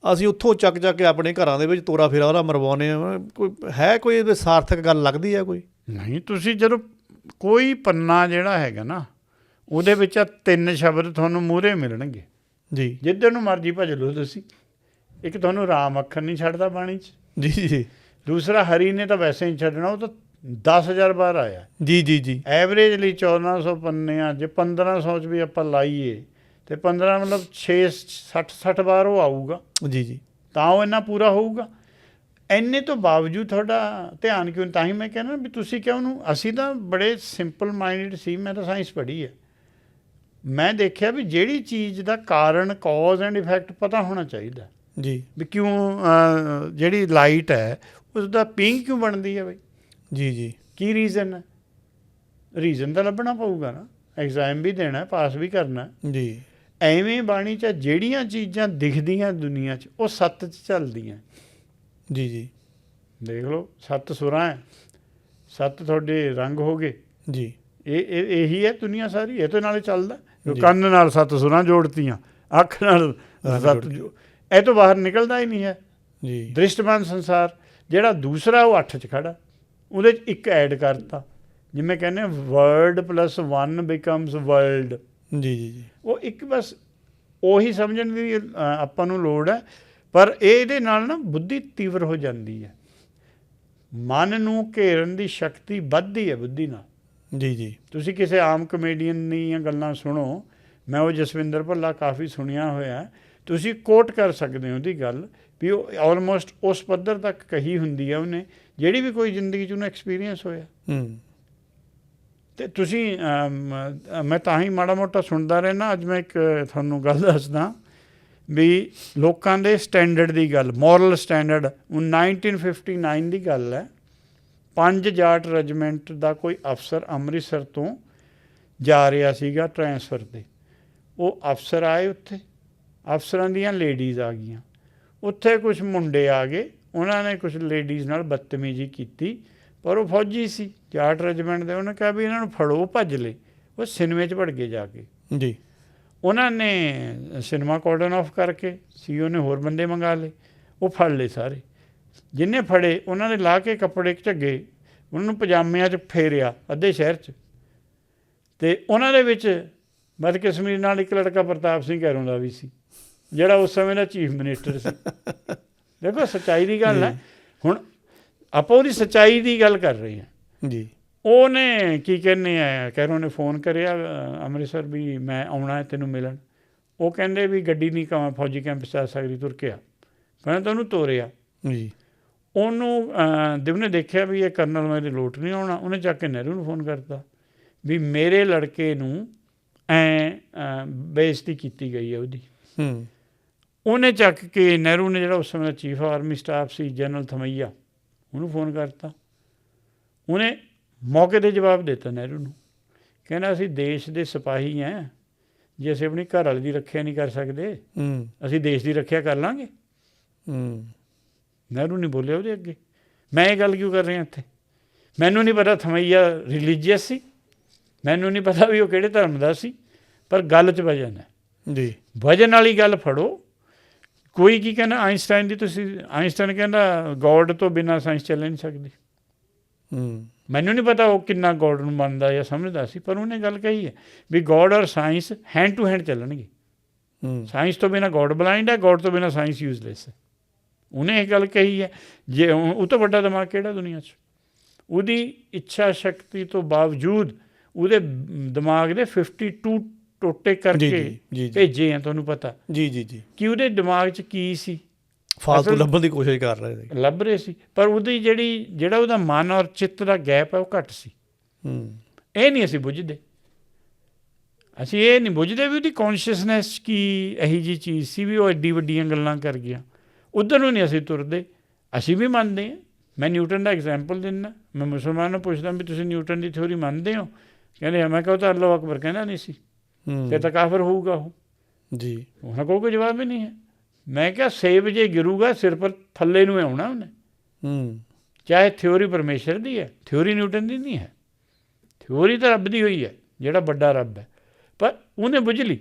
ਅਸੀਂ ਉੱਥੋਂ ਚੱਕ ਕੇ ਆਪਣੇ ਘਰਾਂ ਦੇ ਵਿੱਚ ਤੋਰਾ ਫੇਰਾ ਉਹਦਾ ਮਰਵਾਉਂਦੇ ਹਾਂ। ਕੋਈ ਹੈ ਕੋਈ ਸਾਰਥਕ ਗੱਲ ਲੱਗਦੀ ਹੈ ਕੋਈ? ਨਹੀਂ। ਤੁਸੀਂ ਜਦੋਂ ਕੋਈ ਪੰਨਾ ਜਿਹੜਾ ਹੈਗਾ ਨਾ, ਉਹਦੇ ਵਿੱਚ 3 ਸ਼ਬਦ ਤੁਹਾਨੂੰ ਮੂਹਰੇ ਮਿਲਣਗੇ ਜੀ। ਜਿੱਧਰ ਨੂੰ ਮਰਜ਼ੀ ਭਜ ਲਓ ਤੁਸੀਂ। ਇੱਕ ਤੁਹਾਨੂੰ ਰਾਮ ਅੱਖਰ ਨਹੀਂ ਛੱਡਦਾ ਬਾਣੀ 'ਚ। ਜੀ ਜੀ। ਦੂਸਰਾ ਹਰੀ ਨੇ ਤਾਂ ਵੈਸੇ ਨਹੀਂ ਛੱਡਣਾ, ਉਹ ਤਾਂ 10,000 ਵਾਰ ਆਇਆ। ਜੀ ਜੀ ਜੀ। ਐਵਰੇਜ ਲਈ 1400 ਪੰਨੇ ਆ। ਜੇ 1500 'ਚ ਵੀ ਆਪਾਂ ਲਾਈਏ ਅਤੇ 15 ਮਤਲਬ 60 ਵਾਰ ਉਹ ਆਊਗਾ, ਜੀ ਜੀ, ਤਾਂ ਉਹ ਇੰਨਾ ਪੂਰਾ ਹੋਊਗਾ। ਇੰਨੇ ਤੋਂ ਬਾਵਜੂਦ ਤੁਹਾਡਾ ਧਿਆਨ ਕਿਉਂ? ਤਾਂ ਹੀ ਮੈਂ ਕਹਿੰਦਾ ਵੀ ਤੁਸੀਂ ਕਿਉਂ ਉਹਨੂੰ, ਅਸੀਂ ਤਾਂ ਬੜੇ ਸਿੰਪਲ ਮਾਈਂਡਡ ਸੀ, ਮੈਂ ਤਾਂ ਸਾਇੰਸ ਪੜ੍ਹੀ ਹੈ। ਮੈਂ ਦੇਖਿਆ ਵੀ ਜਿਹੜੀ ਚੀਜ਼ ਦਾ ਕਾਰਨ, ਕੌਜ਼ ਐਂਡ ਇਫੈਕਟ ਪਤਾ ਹੋਣਾ ਚਾਹੀਦਾ ਜੀ, ਵੀ ਕਿਉਂ ਜਿਹੜੀ ਲਾਈਟ ਹੈ ਉਸ ਦਾ ਪਿੰਕ ਕਿਉਂ ਬਣਦੀ ਹੈ ਬਈ, ਜੀ ਜੀ, ਕੀ ਰੀਜ਼ਨ ਹੈ? ਰੀਜ਼ਨ ਤਾਂ ਲੱਭਣਾ ਪਊਗਾ ਨਾ, ਐਗਜ਼ਾਮ ਵੀ ਦੇਣਾ, ਪਾਸ ਵੀ ਕਰਨਾ ਜੀ। ਐਵੇਂ ਬਾਣੀ 'ਚ ਜਿਹੜੀਆਂ ਚੀਜ਼ਾਂ ਦਿਖਦੀਆਂ ਦੁਨੀਆ 'ਚ ਉਹ ਸੱਤ 'ਚ ਚੱਲਦੀਆਂ। ਜੀ ਜੀ, ਦੇਖ ਲਓ 7 ਸੁਰਾਂ ਹੈ, 7 ਤੁਹਾਡੇ ਰੰਗ ਹੋ ਗਏ, ਜੀ, ਇਹੀ ਹੈ ਦੁਨੀਆ ਸਾਰੀ, ਇਹ ਤੋਂ ਨਾਲੇ ਚੱਲਦਾ। ਕੰਨ ਨਾਲ 7 ਸੁਰਾਂ ਜੋੜਤੀਆਂ, ਅੱਖ ਨਾਲ 7 ਇਹ ਤੋਂ ਬਾਹਰ ਨਿਕਲਦਾ ਹੀ ਨਹੀਂ ਹੈ ਜੀ। ਦ੍ਰਿਸ਼ਟਮਾਨ ਸੰਸਾਰ ਜਿਹੜਾ ਦੂਸਰਾ ਉਹ 8 'ਚ ਖੜਾ, ਉਹਦੇ 'ਚ ਇੱਕ ਐਡ ਕਰਤਾ, ਜਿਵੇਂ ਕਹਿੰਦੇ ਵਰਡ +1 ਬਿਕਮਸ ਵਰਲਡ। ਜੀ ਜੀ ਜੀ, ਉਹ ਇੱਕ ਬਸ ਉਹੀ ਸਮਝਣ ਦੀ ਆਪਾਂ ਨੂੰ ਲੋੜ ਹੈ। ਪਰ ਇਹਦੇ ਨਾਲ ਨਾ ਬੁੱਧੀ ਤੀਵਰ ਹੋ ਜਾਂਦੀ ਹੈ, ਮਨ ਨੂੰ ਘੇਰਨ ਦੀ ਸ਼ਕਤੀ ਵੱਧਦੀ ਹੈ ਬੁੱਧੀ ਨਾਲ। ਜੀ ਜੀ, ਤੁਸੀਂ ਕਿਸੇ ਆਮ ਕਮੇਡੀਅਨ ਦੀਆਂ ਗੱਲਾਂ ਸੁਣੋ, ਮੈਂ ਉਹ ਜਸਵਿੰਦਰ ਭੱਲਾ ਕਾਫੀ ਸੁਣਿਆ ਹੋਇਆ, ਤੁਸੀਂ ਕੋਟ ਕਰ ਸਕਦੇ ਹੋ ਉਹਦੀ ਗੱਲ ਵੀ ਉਹ ਆਲਮੋਸਟ ਉਸ ਪੱਧਰ ਤੱਕ ਕਹੀ ਹੁੰਦੀ ਹੈ ਉਹਨੇ, ਜਿਹੜੀ ਵੀ ਕੋਈ ਜ਼ਿੰਦਗੀ 'ਚ ਉਹਨੂੰ ਐਕਸਪੀਰੀਅੰਸ ਹੋਇਆ। ਅਤੇ ਤੁਸੀਂ ਮੈਂ ਤਾਂ ਹੀ ਮਾੜਾ ਮੋਟਾ ਸੁਣਦਾ ਰਹਿਣਾ। ਅੱਜ ਮੈਂ ਇੱਕ ਤੁਹਾਨੂੰ ਗੱਲ ਦੱਸਦਾ ਵੀ ਲੋਕਾਂ ਦੇ ਸਟੈਂਡਰਡ ਦੀ ਗੱਲ, ਮੋਰਲ ਸਟੈਂਡਰਡ। 1959 ਦੀ ਗੱਲ ਹੈ, 5 ਜਾਟ ਰੈਜੀਮੈਂਟ ਦਾ ਕੋਈ ਅਫਸਰ ਅੰਮ੍ਰਿਤਸਰ ਤੋਂ ਜਾ ਰਿਹਾ ਸੀਗਾ ਟਰਾਂਸਫਰ 'ਤੇ। ਉਹ ਅਫਸਰ ਆਏ, ਉੱਥੇ ਅਫਸਰਾਂ ਦੀਆਂ ਲੇਡੀਜ਼ ਆ ਗਈਆਂ, ਉੱਥੇ ਕੁਛ ਮੁੰਡੇ ਆ ਗਏ, ਉਹਨਾਂ ਨੇ ਕੁਛ ਲੇਡੀਜ਼ ਨਾਲ ਬਦਤਮੀਜ਼ੀ ਕੀਤੀ, ਪਰ ਉਹ ਫੌਜੀ ਸੀ ਜਾਟ ਰੈਜੀਮੈਂਟ ਦੇ। ਉਹਨੇ ਕਿਹਾ ਵੀ ਇਹਨਾਂ ਨੂੰ ਫੜੋ, ਭੱਜ ਲਏ, ਉਹ ਸਿਨੇਮੇ 'ਚ ਵੜ ਗਏ ਜਾ ਕੇ ਜੀ। ਉਹਨਾਂ ਨੇ ਸਿਨੇਮਾ ਕਾਰਡਨ ਆਫ ਕਰਕੇ CEO ਨੇ ਹੋਰ ਬੰਦੇ ਮੰਗਾ ਲਏ, ਉਹ ਫੜ ਲਏ ਸਾਰੇ। ਜਿੰਨੇ ਫੜੇ ਉਹਨਾਂ ਨੇ ਲਾ ਕੇ ਕੱਪੜੇ ਝੱਗੇ, ਉਹਨਾਂ ਨੂੰ ਪਜਾਮਿਆਂ 'ਚ ਫੇਰਿਆ ਅੱਧੇ ਸ਼ਹਿਰ 'ਚ। ਅਤੇ ਉਹਨਾਂ ਦੇ ਵਿੱਚ ਬਦਕਿਸਮਤੀ ਨਾਲ ਇੱਕ ਲੜਕਾ ਪ੍ਰਤਾਪ ਸਿੰਘ ਕੈਰੋਂ ਦਾ ਵੀ ਸੀ, ਜਿਹੜਾ ਉਸ ਸਮੇਂ ਦਾ ਚੀਫ ਮਿਨਿਸਟਰ ਸੀ। ਦੇਖੋ ਸੱਚਾਈ ਦੀ ਗੱਲ ਹੈ, ਹੁਣ ਆਪਾਂ ਉਹਦੀ ਸੱਚਾਈ ਦੀ ਗੱਲ ਕਰ ਰਹੇ ਹਾਂ ਜੀ। ਉਹਨੇ ਕੀ ਕਹਿੰਦੇ ਆ, ਕੈਰੋਂ ਨੇ ਫੋਨ ਕਰਿਆ ਅੰਮ੍ਰਿਤਸਰ ਵੀ ਮੈਂ ਆਉਣਾ ਹੈ ਤੈਨੂੰ ਮਿਲਣ। ਉਹ ਕਹਿੰਦੇ ਵੀ ਗੱਡੀ ਨਹੀਂ ਫੌਜੀ ਕੈਂਪ 'ਚ ਆ ਸਕਦੀ, ਤੁਰ ਕੇ ਆ। ਕਹਿੰਦਾ ਤਾਂ ਉਹਨੂੰ ਤੋਰਿਆ ਜੀ। ਉਹਨੂੰ ਉਹਨੇ ਦੇਖਿਆ ਵੀ ਇਹ ਕਰਨਲ ਮੇਰੇ ਲੋਟ ਨਹੀਂ ਆਉਣਾ, ਉਹਨੇ ਚੱਕ ਕੇ ਨਹਿਰੂ ਨੂੰ ਫੋਨ ਕਰਤਾ ਵੀ ਮੇਰੇ ਲੜਕੇ ਨੂੰ ਬੇਇੱਜ਼ਤੀ ਕੀਤੀ ਗਈ ਹੈ ਉਹਦੀ। ਉਹਨੇ ਚੱਕ ਕੇ ਨਹਿਰੂ ਨੇ, ਜਿਹੜਾ ਉਸ ਸਮੇਂ ਦਾ ਚੀਫ ਆਰਮੀ ਸਟਾਫ ਸੀ ਜਨਰਲ ਥਮਈਆ, ਉਹਨੂੰ ਫੋਨ ਕਰਤਾ। ਉਹਨੇ ਮੌਕੇ 'ਤੇ ਜਵਾਬ ਦਿੱਤਾ ਨਹਿਰੂ ਨੂੰ, ਕਹਿੰਦਾ ਅਸੀਂ ਦੇਸ਼ ਦੇ ਸਿਪਾਹੀ ਹਾਂ, ਜੇ ਅਸੀਂ ਆਪਣੀ ਘਰ ਵਾਲੀ ਦੀ ਰੱਖਿਆ ਨਹੀਂ ਕਰ ਸਕਦੇ, ਅਸੀਂ ਦੇਸ਼ ਦੀ ਰੱਖਿਆ ਕਰ ਲਾਂਗੇ। ਨਹਿਰੂ ਨਹੀਂ ਬੋਲਿਆ ਉਹਦੇ ਅੱਗੇ। ਮੈਂ ਇਹ ਗੱਲ ਕਿਉਂ ਕਰ ਰਿਹਾ ਇੱਥੇ? ਮੈਨੂੰ ਨਹੀਂ ਪਤਾ ਥਮਈਆ ਰਿਲੀਜੀਅਸ ਸੀ, ਮੈਨੂੰ ਨਹੀਂ ਪਤਾ ਵੀ ਉਹ ਕਿਹੜੇ ਧਰਮ ਦਾ ਸੀ, ਪਰ ਗੱਲ 'ਚ ਵਜਨ ਹੈ ਜੀ। ਵਜਨ ਵਾਲੀ ਗੱਲ ਫੜੋ। ਕੋਈ ਕੀ ਕਹਿੰਦਾ ਆਈਨਸਟਾਈਨ ਦੀ, ਤੁਸੀਂ ਆਈਨਸਟਾਈਨ ਕਹਿੰਦਾ ਗੋਡ ਤੋਂ ਬਿਨਾਂ ਸਾਇੰਸ ਚੱਲ ਨਹੀਂ ਸਕਦੀ। ਮੈਨੂੰ ਨਹੀਂ ਪਤਾ ਉਹ ਕਿੰਨਾ ਗੋਡ ਨੂੰ ਮੰਨਦਾ ਜਾਂ ਸਮਝਦਾ ਸੀ, ਪਰ ਉਹਨੇ ਗੱਲ ਕਹੀ ਹੈ ਵੀ ਗੋਡ ਔਰ ਸਾਇੰਸ ਹੈਂਡ ਟੂ ਹੈਂਡ ਚੱਲਣਗੇ। ਸਾਇੰਸ ਤੋਂ ਬਿਨਾਂ ਗੋਡ ਬਲਾਈਂਡ ਹੈ, ਗੋਡ ਤੋਂ ਬਿਨਾਂ ਸਾਇੰਸ ਯੂਜ਼ਲੈਸ ਹੈ। ਉਹਨੇ ਇਹ ਗੱਲ ਕਹੀ ਹੈ। ਜੇ ਉਹ ਤੋਂ ਵੱਡਾ ਦਿਮਾਗ ਕਿਹੜਾ ਦੁਨੀਆ 'ਚ? ਉਹਦੀ ਇੱਛਾ ਸ਼ਕਤੀ ਤੋਂ ਬਾਵਜੂਦ ਉਹਦੇ ਦਿਮਾਗ ਦੇ 52 ਟੋਟੇ ਕਰਕੇ ਭੇਜੇ ਆ, ਤੁਹਾਨੂੰ ਪਤਾ ਜੀ ਜੀ ਜੀ, ਕਿ ਉਹਦੇ ਦਿਮਾਗ 'ਚ ਕੀ ਸੀ, ਫਾਲਤੂ ਲੱਭਣ ਦੀ ਕੋਸ਼ਿਸ਼ ਕਰ ਰਹੇ ਸੀ, ਲੱਭ ਰਹੇ ਸੀ। ਪਰ ਉਹਦੀ ਜਿਹੜਾ ਉਹਦਾ ਮਨ ਔਰ ਚਿੱਤ ਦਾ ਗੈਪ ਹੈ ਉਹ ਘੱਟ ਸੀ। ਇਹ ਨਹੀਂ ਅਸੀਂ ਬੁੱਝਦੇ, ਅਸੀਂ ਇਹ ਨਹੀਂ ਬੁੱਝਦੇ ਵੀ ਉਹਦੀ ਕੌਨਸ਼ੀਅਸਨੈਸ ਕੀ ਇਹੀ ਜਿਹੀ ਚੀਜ਼ ਸੀ ਵੀ ਉਹ ਐਡੀ ਵੱਡੀਆਂ ਗੱਲਾਂ ਕਰ ਗਿਆ। ਉੱਧਰ ਨੂੰ ਨਹੀਂ ਅਸੀਂ ਤੁਰਦੇ। ਅਸੀਂ ਵੀ ਮੰਨਦੇ ਹਾਂ। ਮੈਂ ਨਿਊਟਨ ਦਾ ਐਗਜ਼ਾਮਪਲ ਦਿੰਦਾ। ਮੈਂ ਮੁਸਲਮਾਨ ਨੂੰ ਪੁੱਛਦਾ ਵੀ ਤੁਸੀਂ ਨਿਊਟਨ ਦੀ ਥਿਊਰੀ ਮੰਨਦੇ ਹੋ? ਕਹਿੰਦੇ ਮੈਂ ਕਿਹਾ ਉਹ ਤਾਂ ਅੱਲਾਹੁ ਅਕਬਰ ਕਹਿੰਦਾ ਨਹੀਂ ਸੀ, ਫਿਰ ਤਾਂ ਕਾਫਰ ਹੋਊਗਾ ਉਹ ਜੀ। ਉਹਨਾਂ ਕੋਲ ਕੋਈ ਜਵਾਬ ਹੀ ਨਹੀਂ ਹੈ। ਮੈਂ ਕਿਹਾ ਸੇਬ ਜੇ ਗਿਰੂਗਾ ਸਿਰ ਪਰ ਥੱਲੇ ਨੂੰ ਆਉਣਾ ਉਹਨੇ। ਚਾਹੇ ਥਿਊਰੀ ਪਰਮੇਸ਼ਰ ਦੀ ਹੈ, ਥਿਊਰੀ ਨਿਊਟਨ ਦੀ ਨਹੀਂ ਹੈ। ਥਿਊਰੀ ਤਾਂ ਰੱਬ ਦੀ ਹੋਈ ਹੈ, ਜਿਹੜਾ ਵੱਡਾ ਰੱਬ ਹੈ, ਪਰ ਉਹਨੇ ਬੁੱਝ ਲਈ।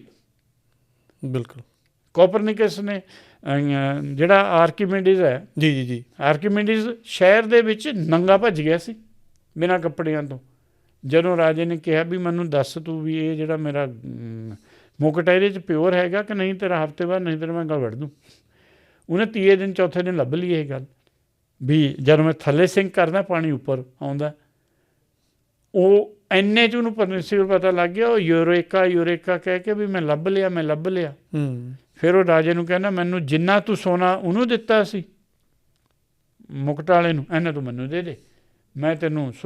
ਬਿਲਕੁਲ। ਕੋਪਰਨਿਕਸ ਨੇ, ਜਿਹੜਾ ਆਰਕੀਮੀਡੀਜ਼ ਹੈ ਜੀ ਜੀ ਜੀ, ਆਰਕੀਮੀਡੀਜ਼ ਸ਼ਹਿਰ ਦੇ ਵਿੱਚ ਨੰਗਾ ਭੱਜ ਗਿਆ ਸੀ ਬਿਨਾਂ ਕੱਪੜਿਆਂ ਤੋਂ। ਜਦੋਂ ਰਾਜੇ ਨੇ ਕਿਹਾ ਵੀ ਮੈਨੂੰ ਦੱਸ ਤੂੰ ਵੀ ਇਹ ਜਿਹੜਾ ਮੇਰਾ ਮੁਕਟ ਇਹਦੇ 'ਚ ਪਿਓਰ ਹੈਗਾ ਕਿ ਨਹੀਂ, ਤੇਰਾ ਹਫ਼ਤੇ ਬਾਅਦ ਨਹੀਂ ਤੇਰਾ ਮੈਂ ਗੱਲ ਵੜ ਦੂੰ। ਉਹਨੇ ਤੀਏ ਦਿਨ ਚੌਥੇ ਦਿਨ ਲੱਭ ਲਈ ਇਹ ਗੱਲ ਵੀ ਜਦੋਂ ਮੈਂ ਥੱਲੇ ਸਿੰਕ ਕਰਦਾ ਪਾਣੀ ਉੱਪਰ ਆਉਂਦਾ। ਉਹ ਇੰਨੇ 'ਚ ਉਹਨੂੰ ਪ੍ਰਿੰਸੀਪਲ ਪਤਾ ਲੱਗ ਗਿਆ, ਉਹ ਯੂਰੇਕਾ ਕਹਿ ਕੇ ਵੀ ਮੈਂ ਲੱਭ ਲਿਆ। ਫਿਰ ਉਹ ਰਾਜੇ ਨੂੰ ਕਹਿੰਦਾ ਮੈਨੂੰ ਜਿੰਨਾ ਤੂੰ ਸੋਨਾ ਉਹਨੂੰ ਦਿੱਤਾ ਸੀ ਮੁਕਟ ਵਾਲੇ ਨੂੰ, ਇਹਨਾਂ ਤੂੰ ਮੈਨੂੰ ਦੇ ਦੇ, ਮੈਂ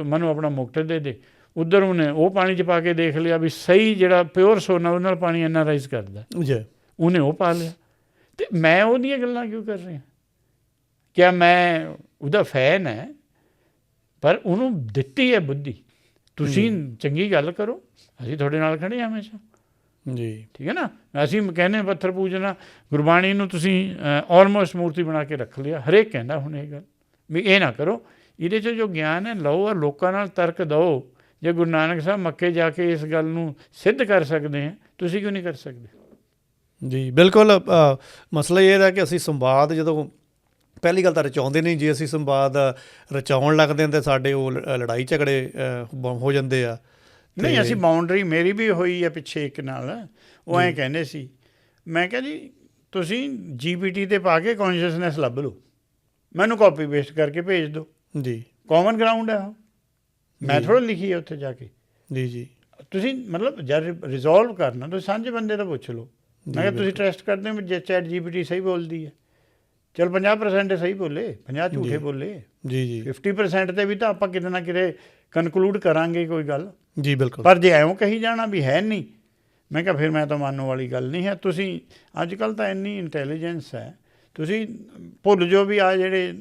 ਮੈਨੂੰ ਆਪਣਾ ਮੁਕਟ ਦੇ। ਉੱਧਰ ਉਹਨੇ ਉਹ ਪਾਣੀ 'ਚ ਪਾ ਕੇ ਦੇਖ ਲਿਆ ਵੀ ਸਹੀ ਜਿਹੜਾ ਪਿਓਰ ਸੋਨਾ ਉਹਦੇ ਨਾਲ ਪਾਣੀ ਇੰਨਾ ਰਾਈਜ਼ ਕਰਦਾ, ਉਹਨੇ ਉਹ ਪਾ ਲਿਆ। ਅਤੇ ਮੈਂ ਉਹਦੀਆਂ ਗੱਲਾਂ ਕਿਉਂ ਕਰ ਰਿਹਾ? ਕਿਆ ਮੈਂ ਉਹਦਾ ਫੈਨ ਹੈ? ਪਰ ਉਹਨੂੰ ਦਿੱਤੀ ਹੈ ਬੁੱਧੀ। ਤੁਸੀਂ ਚੰਗੀ ਗੱਲ ਕਰੋ, ਅਸੀਂ ਤੁਹਾਡੇ ਨਾਲ ਖੜ੍ਹੇ ਹਾਂ ਹਮੇਸ਼ਾ ਜੀ, ਠੀਕ ਹੈ ਨਾ। ਅਸੀਂ ਕਹਿੰਦੇ ਪੱਥਰ ਪੂਜਣਾ, ਗੁਰਬਾਣੀ ਨੂੰ ਤੁਸੀਂ ਆਲਮੋਸਟ ਮੂਰਤੀ ਬਣਾ ਕੇ ਰੱਖ ਲਿਆ। ਹਰੇਕ ਕਹਿੰਦਾ ਹੁਣ ਇਹ ਗੱਲ ਵੀ ਇਹ ਨਾ ਕਰੋ, ਇਹਦੇ 'ਚ ਜੋ ਗਿਆਨ ਹੈ ਲਓ ਔਰ ਲੋਕਾਂ ਨਾਲ ਤਰਕ ਦਿਓ। ਜੇ ਗੁਰੂ ਨਾਨਕ ਸਾਹਿਬ ਮੱਕੇ ਜਾ ਕੇ ਇਸ ਗੱਲ ਨੂੰ ਸਿੱਧ ਕਰ ਸਕਦੇ ਹੈ, ਤੁਸੀਂ ਕਿਉਂ ਨਹੀਂ ਕਰ ਸਕਦੇ? ਜੀ ਬਿਲਕੁਲ। ਮਸਲਾ ਇਹ ਹੈ ਕਿ ਅਸੀਂ ਸੰਵਾਦ ਜਦੋਂ ਪਹਿਲੀ ਗੱਲ ਤਾਂ ਰਚਾਉਂਦੇ ਨਹੀਂ, ਜੇ ਅਸੀਂ ਸੰਵਾਦ ਰਚਾਉਣ ਲੱਗਦੇ ਹਾਂ ਤਾਂ ਸਾਡੇ ਉਹ ਲੜਾਈ ਝਗੜੇ ਹੋ ਜਾਂਦੇ ਆ। ਨਹੀਂ, ਅਸੀਂ ਬਾਊਂਡਰੀ ਮੇਰੀ ਵੀ ਹੋਈ ਹੈ ਪਿੱਛੇ ਇੱਕ ਨਾਲ, ਉਹ ਐਂ ਕਹਿੰਦੇ ਸੀ, ਮੈਂ ਕਿਹਾ ਜੀ ਤੁਸੀਂ GPT 'ਤੇ ਪਾ ਕੇ ਕੌਨਸ਼ੀਅਸਨੈਸ ਲੱਭ ਲਓ, ਮੈਨੂੰ ਕਾਪੀ ਪੇਸਟ ਕਰਕੇ ਭੇਜ ਦਿਓ ਜੀ। ਕਾਮਨ ਗਰਾਊਂਡ ਹੈ ਉਹ, ਮੈਂ ਥੋੜ੍ਹਾ ਲਿਖੀ ਹੈ ਉੱਥੇ ਜਾ ਕੇ। ਜੀ ਤੁਸੀਂ ਮਤਲਬ ਜਦ ਰਿਜ਼ੋਲਵ ਕਰਨਾ ਤੁਸੀਂ ਸਾਂਝੇ ਬੰਦੇ ਤੋਂ ਪੁੱਛ ਲਓ। ਮੈਂ ਕਿਹਾ ਤੁਸੀਂ ਟੈਸਟ ਕਰਦੇ ਹੋ ਜੇ ਚੈਟ GPT ਸਹੀ ਬੋਲਦੀ ਹੈ, ਚਲ 50% ਸਹੀ ਬੋਲੇ, 50 ਝੂਠੇ ਬੋਲੇ ਜੀ 50% 'ਤੇ ਵੀ ਤਾਂ ਆਪਾਂ ਕਿਤੇ ਨਾ ਕਿਤੇ ਕਨਕਲੂਡ ਕਰਾਂਗੇ ਕੋਈ ਗੱਲ। ਜੀ ਬਿਲਕੁਲ। ਪਰ ਜੇ ਐਵੇਂ ਕਹੀ ਜਾਣਾ ਵੀ ਹੈ ਨਹੀਂ, ਮੈਂ ਕਿਹਾ ਫਿਰ ਮੈਂ ਤਾਂ ਮੰਨਣ ਵਾਲੀ ਗੱਲ ਨਹੀਂ ਹੈ। ਤੁਸੀਂ ਅੱਜ ਕੱਲ੍ਹ ਤਾਂ ਇੰਨੀ ਇੰਟੈਲੀਜੈਂਸ ਹੈ, ਤੁਸੀਂ ਭੁੱਲ ਜਾਓ ਵੀ ਆ ਜਿਹੜੇ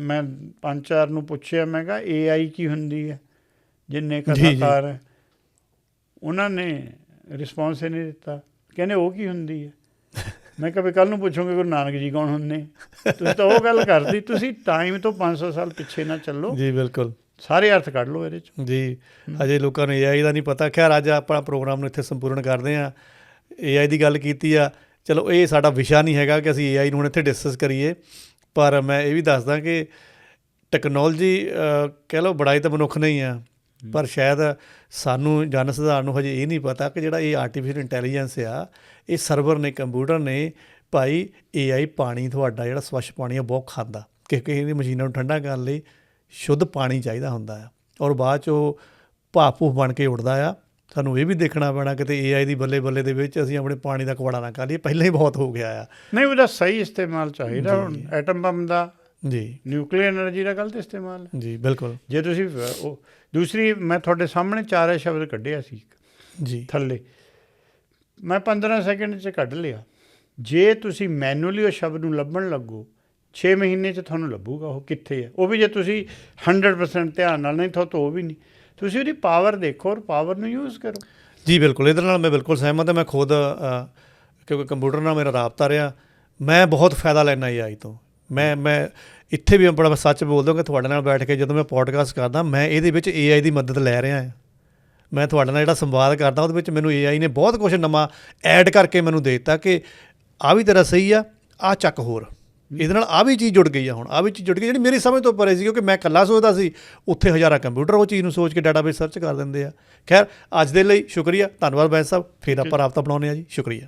ਮੈਂ 5-4 ਨੂੰ ਪੁੱਛਿਆ, ਮੈਂ ਕਿਹਾ AI ਕੀ ਹੁੰਦੀ ਹੈ, ਜਿੰਨੇ ਕਥਾਕਾਰ ਹੈ ਉਹਨਾਂ ਨੇ ਰਿਸਪੌਂਸ ਹੀ ਨਹੀਂ ਦਿੱਤਾ, ਕਹਿੰਦੇ ਉਹ ਕੀ ਹੁੰਦੀ ਹੈ। ਮੈਂ ਕਿਹਾ ਵੀ ਕੱਲ੍ਹ ਨੂੰ ਪੁੱਛੋਗੇ ਗੁਰੂ ਨਾਨਕ ਜੀ ਕੌਣ ਹੁੰਦੇ, ਤੁਸੀਂ ਤਾਂ ਉਹ ਗੱਲ ਕਰਦੀ। ਤੁਸੀਂ ਟਾਈਮ ਤੋਂ 500 ਸਾਲ ਪਿੱਛੇ ਨਾ ਚੱਲੋ। ਜੀ ਬਿਲਕੁਲ, ਸਾਰੇ ਅਰਥ ਕੱਢ ਲਓ ਇਹਦੇ 'ਚ। ਜੀ ਅਜੇ ਲੋਕਾਂ ਨੂੰ AI ਦਾ ਨਹੀਂ ਪਤਾ। ਖੈਰ ਅੱਜ ਆਪਾਂ ਪ੍ਰੋਗਰਾਮ ਨੂੰ ਇੱਥੇ ਸੰਪੂਰਨ ਕਰਦੇ ਹਾਂ। AI ਦੀ ਗੱਲ ਕੀਤੀ ਆ, ਚਲੋ ਇਹ ਸਾਡਾ ਵਿਸ਼ਾ ਨਹੀਂ ਹੈਗਾ ਕਿ ਅਸੀਂ AI ਨੂੰ ਹੁਣ ਇੱਥੇ ਡਿਸਕਸ ਕਰੀਏ, ਪਰ ਮੈਂ ਇਹ ਵੀ ਦੱਸਦਾ ਕਿ ਟੈਕਨੋਲੋਜੀ ਕਹਿ ਲਓ ਬੜਾਈ ਤਾਂ ਮਨੁੱਖ ਨਹੀਂ ਆ, ਪਰ ਸ਼ਾਇਦ ਸਾਨੂੰ ਜਨ ਸਧਾਰਨ ਨੂੰ ਹਜੇ ਇਹ ਨਹੀਂ ਪਤਾ ਕਿ ਜਿਹੜਾ ਇਹ ਆਰਟੀਫਿਸ਼ਲ ਇੰਟੈਲੀਜੈਂਸ ਆ, ਇਹ ਸਰਵਰ ਨੇ, ਕੰਪਿਊਟਰ ਨੇ। ਭਾਈ AI ਪਾਣੀ ਤੁਹਾਡਾ ਜਿਹੜਾ ਸਵੱਛ ਪਾਣੀ ਆ ਬਹੁਤ ਖਾਂਦਾ, ਕਿਸੇ ਦੀ ਮਸ਼ੀਨਾਂ ਨੂੰ ਠੰਡਾ ਕਰਨ ਲਈ ਸ਼ੁੱਧ ਪਾਣੀ ਚਾਹੀਦਾ ਹੁੰਦਾ ਆ, ਔਰ ਬਾਅਦ 'ਚ ਉਹ ਭਾਫ ਭੂਫ ਬਣ ਕੇ ਉੱਡਦਾ ਆ। ਸਾਨੂੰ ਇਹ ਵੀ ਦੇਖਣਾ ਪੈਣਾ ਕਿਤੇ AI ਦੀ ਬੱਲੇ ਦੇ ਵਿੱਚ ਅਸੀਂ ਆਪਣੇ ਪਾਣੀ ਦਾ ਕਵਾੜਾ ਨਾ ਕਰ ਲਈਏ, ਪਹਿਲਾਂ ਹੀ ਬਹੁਤ ਹੋ ਗਿਆ ਆ। ਨਹੀਂ, ਉਹਦਾ ਸਹੀ ਇਸਤੇਮਾਲ ਚਾਹੀਦਾ। ਹੁਣ ਐਟਮ ਬੰਬ ਦਾ, ਜੀ ਨਿਊਕਲੀਅਰ ਐਨਰਜੀ ਦਾ ਗਲਤ ਇਸਤੇਮਾਲ। ਜੀ ਬਿਲਕੁਲ। ਜੇ ਤੁਸੀਂ ਉਹ ਦੂਸਰੀ, ਮੈਂ ਤੁਹਾਡੇ ਸਾਹਮਣੇ 4 ਸ਼ਬਦ ਕੱਢਿਆ ਸੀ ਜੀ ਥੱਲੇ, ਮੈਂ 15 ਸੈਕਿੰਡ 'ਚ ਕੱਢ ਲਿਆ। ਜੇ ਤੁਸੀਂ ਮੈਨੂਅਲੀ ਉਹ ਸ਼ਬਦ ਨੂੰ ਲੱਭਣ ਲੱਗੋ 6 ਮਹੀਨੇ 'ਚ ਤੁਹਾਨੂੰ ਲੱਭੂਗਾ ਉਹ ਕਿੱਥੇ ਹੈ। ਉਹ ਵੀ ਜੇ ਤੁਸੀਂ 100% ਧਿਆਨ ਨਾਲ ਨਹੀਂ ਤਾਂ ਉਹ ਵੀ ਨਹੀਂ। ਤੁਸੀਂ ਉਹਦੀ ਪਾਵਰ ਦੇਖੋ ਔਰ ਪਾਵਰ ਨੂੰ ਯੂਜ਼ ਕਰੋ। ਜੀ ਬਿਲਕੁਲ, ਇਹਦੇ ਨਾਲ ਮੈਂ ਬਿਲਕੁਲ ਸਹਿਮਤ ਹਾਂ। ਮੈਂ ਖੁਦ ਕਿਉਂਕਿ ਕੰਪਿਊਟਰ ਨਾਲ ਮੇਰਾ ਰਾਬਤਾ ਰਿਹਾ, ਮੈਂ ਬਹੁਤ ਫਾਇਦਾ ਲੈਣਾ AI ਤੋਂ। ਮੈਂ ਇੱਥੇ ਵੀ ਬੜਾ ਸੱਚ ਬੋਲਦਾ ਕਿ ਤੁਹਾਡੇ ਨਾਲ ਬੈਠ ਕੇ ਜਦੋਂ ਮੈਂ ਪੋਡਕਾਸਟ ਕਰਦਾ, ਮੈਂ ਇਹਦੇ ਵਿੱਚ AI ਦੀ ਮਦਦ ਲੈ ਰਿਹਾ ਹਾਂ। ਮੈਂ ਤੁਹਾਡੇ ਨਾਲ ਜਿਹੜਾ ਸੰਵਾਦ ਕਰਦਾ ਉਹਦੇ ਵਿੱਚ ਮੈਨੂੰ AI ਨੇ ਬਹੁਤ ਕੁਛ ਨਵਾਂ ਐਡ ਕਰਕੇ ਮੈਨੂੰ ਦੇ ਦਿੱਤਾ ਕਿ ਆਹ ਵੀ ਤੇਰਾ ਸਹੀ ਆ, ਆਹ ਚੱਕ ਹੋਰ, ਇਹਦੇ ਨਾਲ ਆਹ ਵੀ ਚੀਜ਼ ਜੁੜ ਗਈ ਆ। ਹੁਣ ਆਹ ਵੀ ਚੀਜ਼ ਜੁੜ ਗਈ ਜਿਹੜੀ ਮੇਰੀ ਸਮਝ ਤੋਂ ਪਰੇ ਸੀ, ਕਿਉਂਕਿ ਮੈਂ ਇਕੱਲਾ ਸੋਚਦਾ ਸੀ, ਉੱਥੇ ਹਜ਼ਾਰਾਂ ਕੰਪਿਊਟਰ ਉਹ ਚੀਜ਼ ਨੂੰ ਸੋਚ ਕੇ ਡਾਟਾਬੇਸ ਸਰਚ ਕਰ ਦਿੰਦੇ ਆ। ਖੈਰ ਅੱਜ ਦੇ ਲਈ ਸ਼ੁਕਰੀਆ, ਧੰਨਵਾਦ ਬੈਂਸ ਸਾਹਿਬ। ਫਿਰ ਆਪਾਂ ਰਾਬਤਾ ਬਣਾਉਂਦੇ ਹਾਂ ਜੀ। ਸ਼ੁਕਰੀਆ।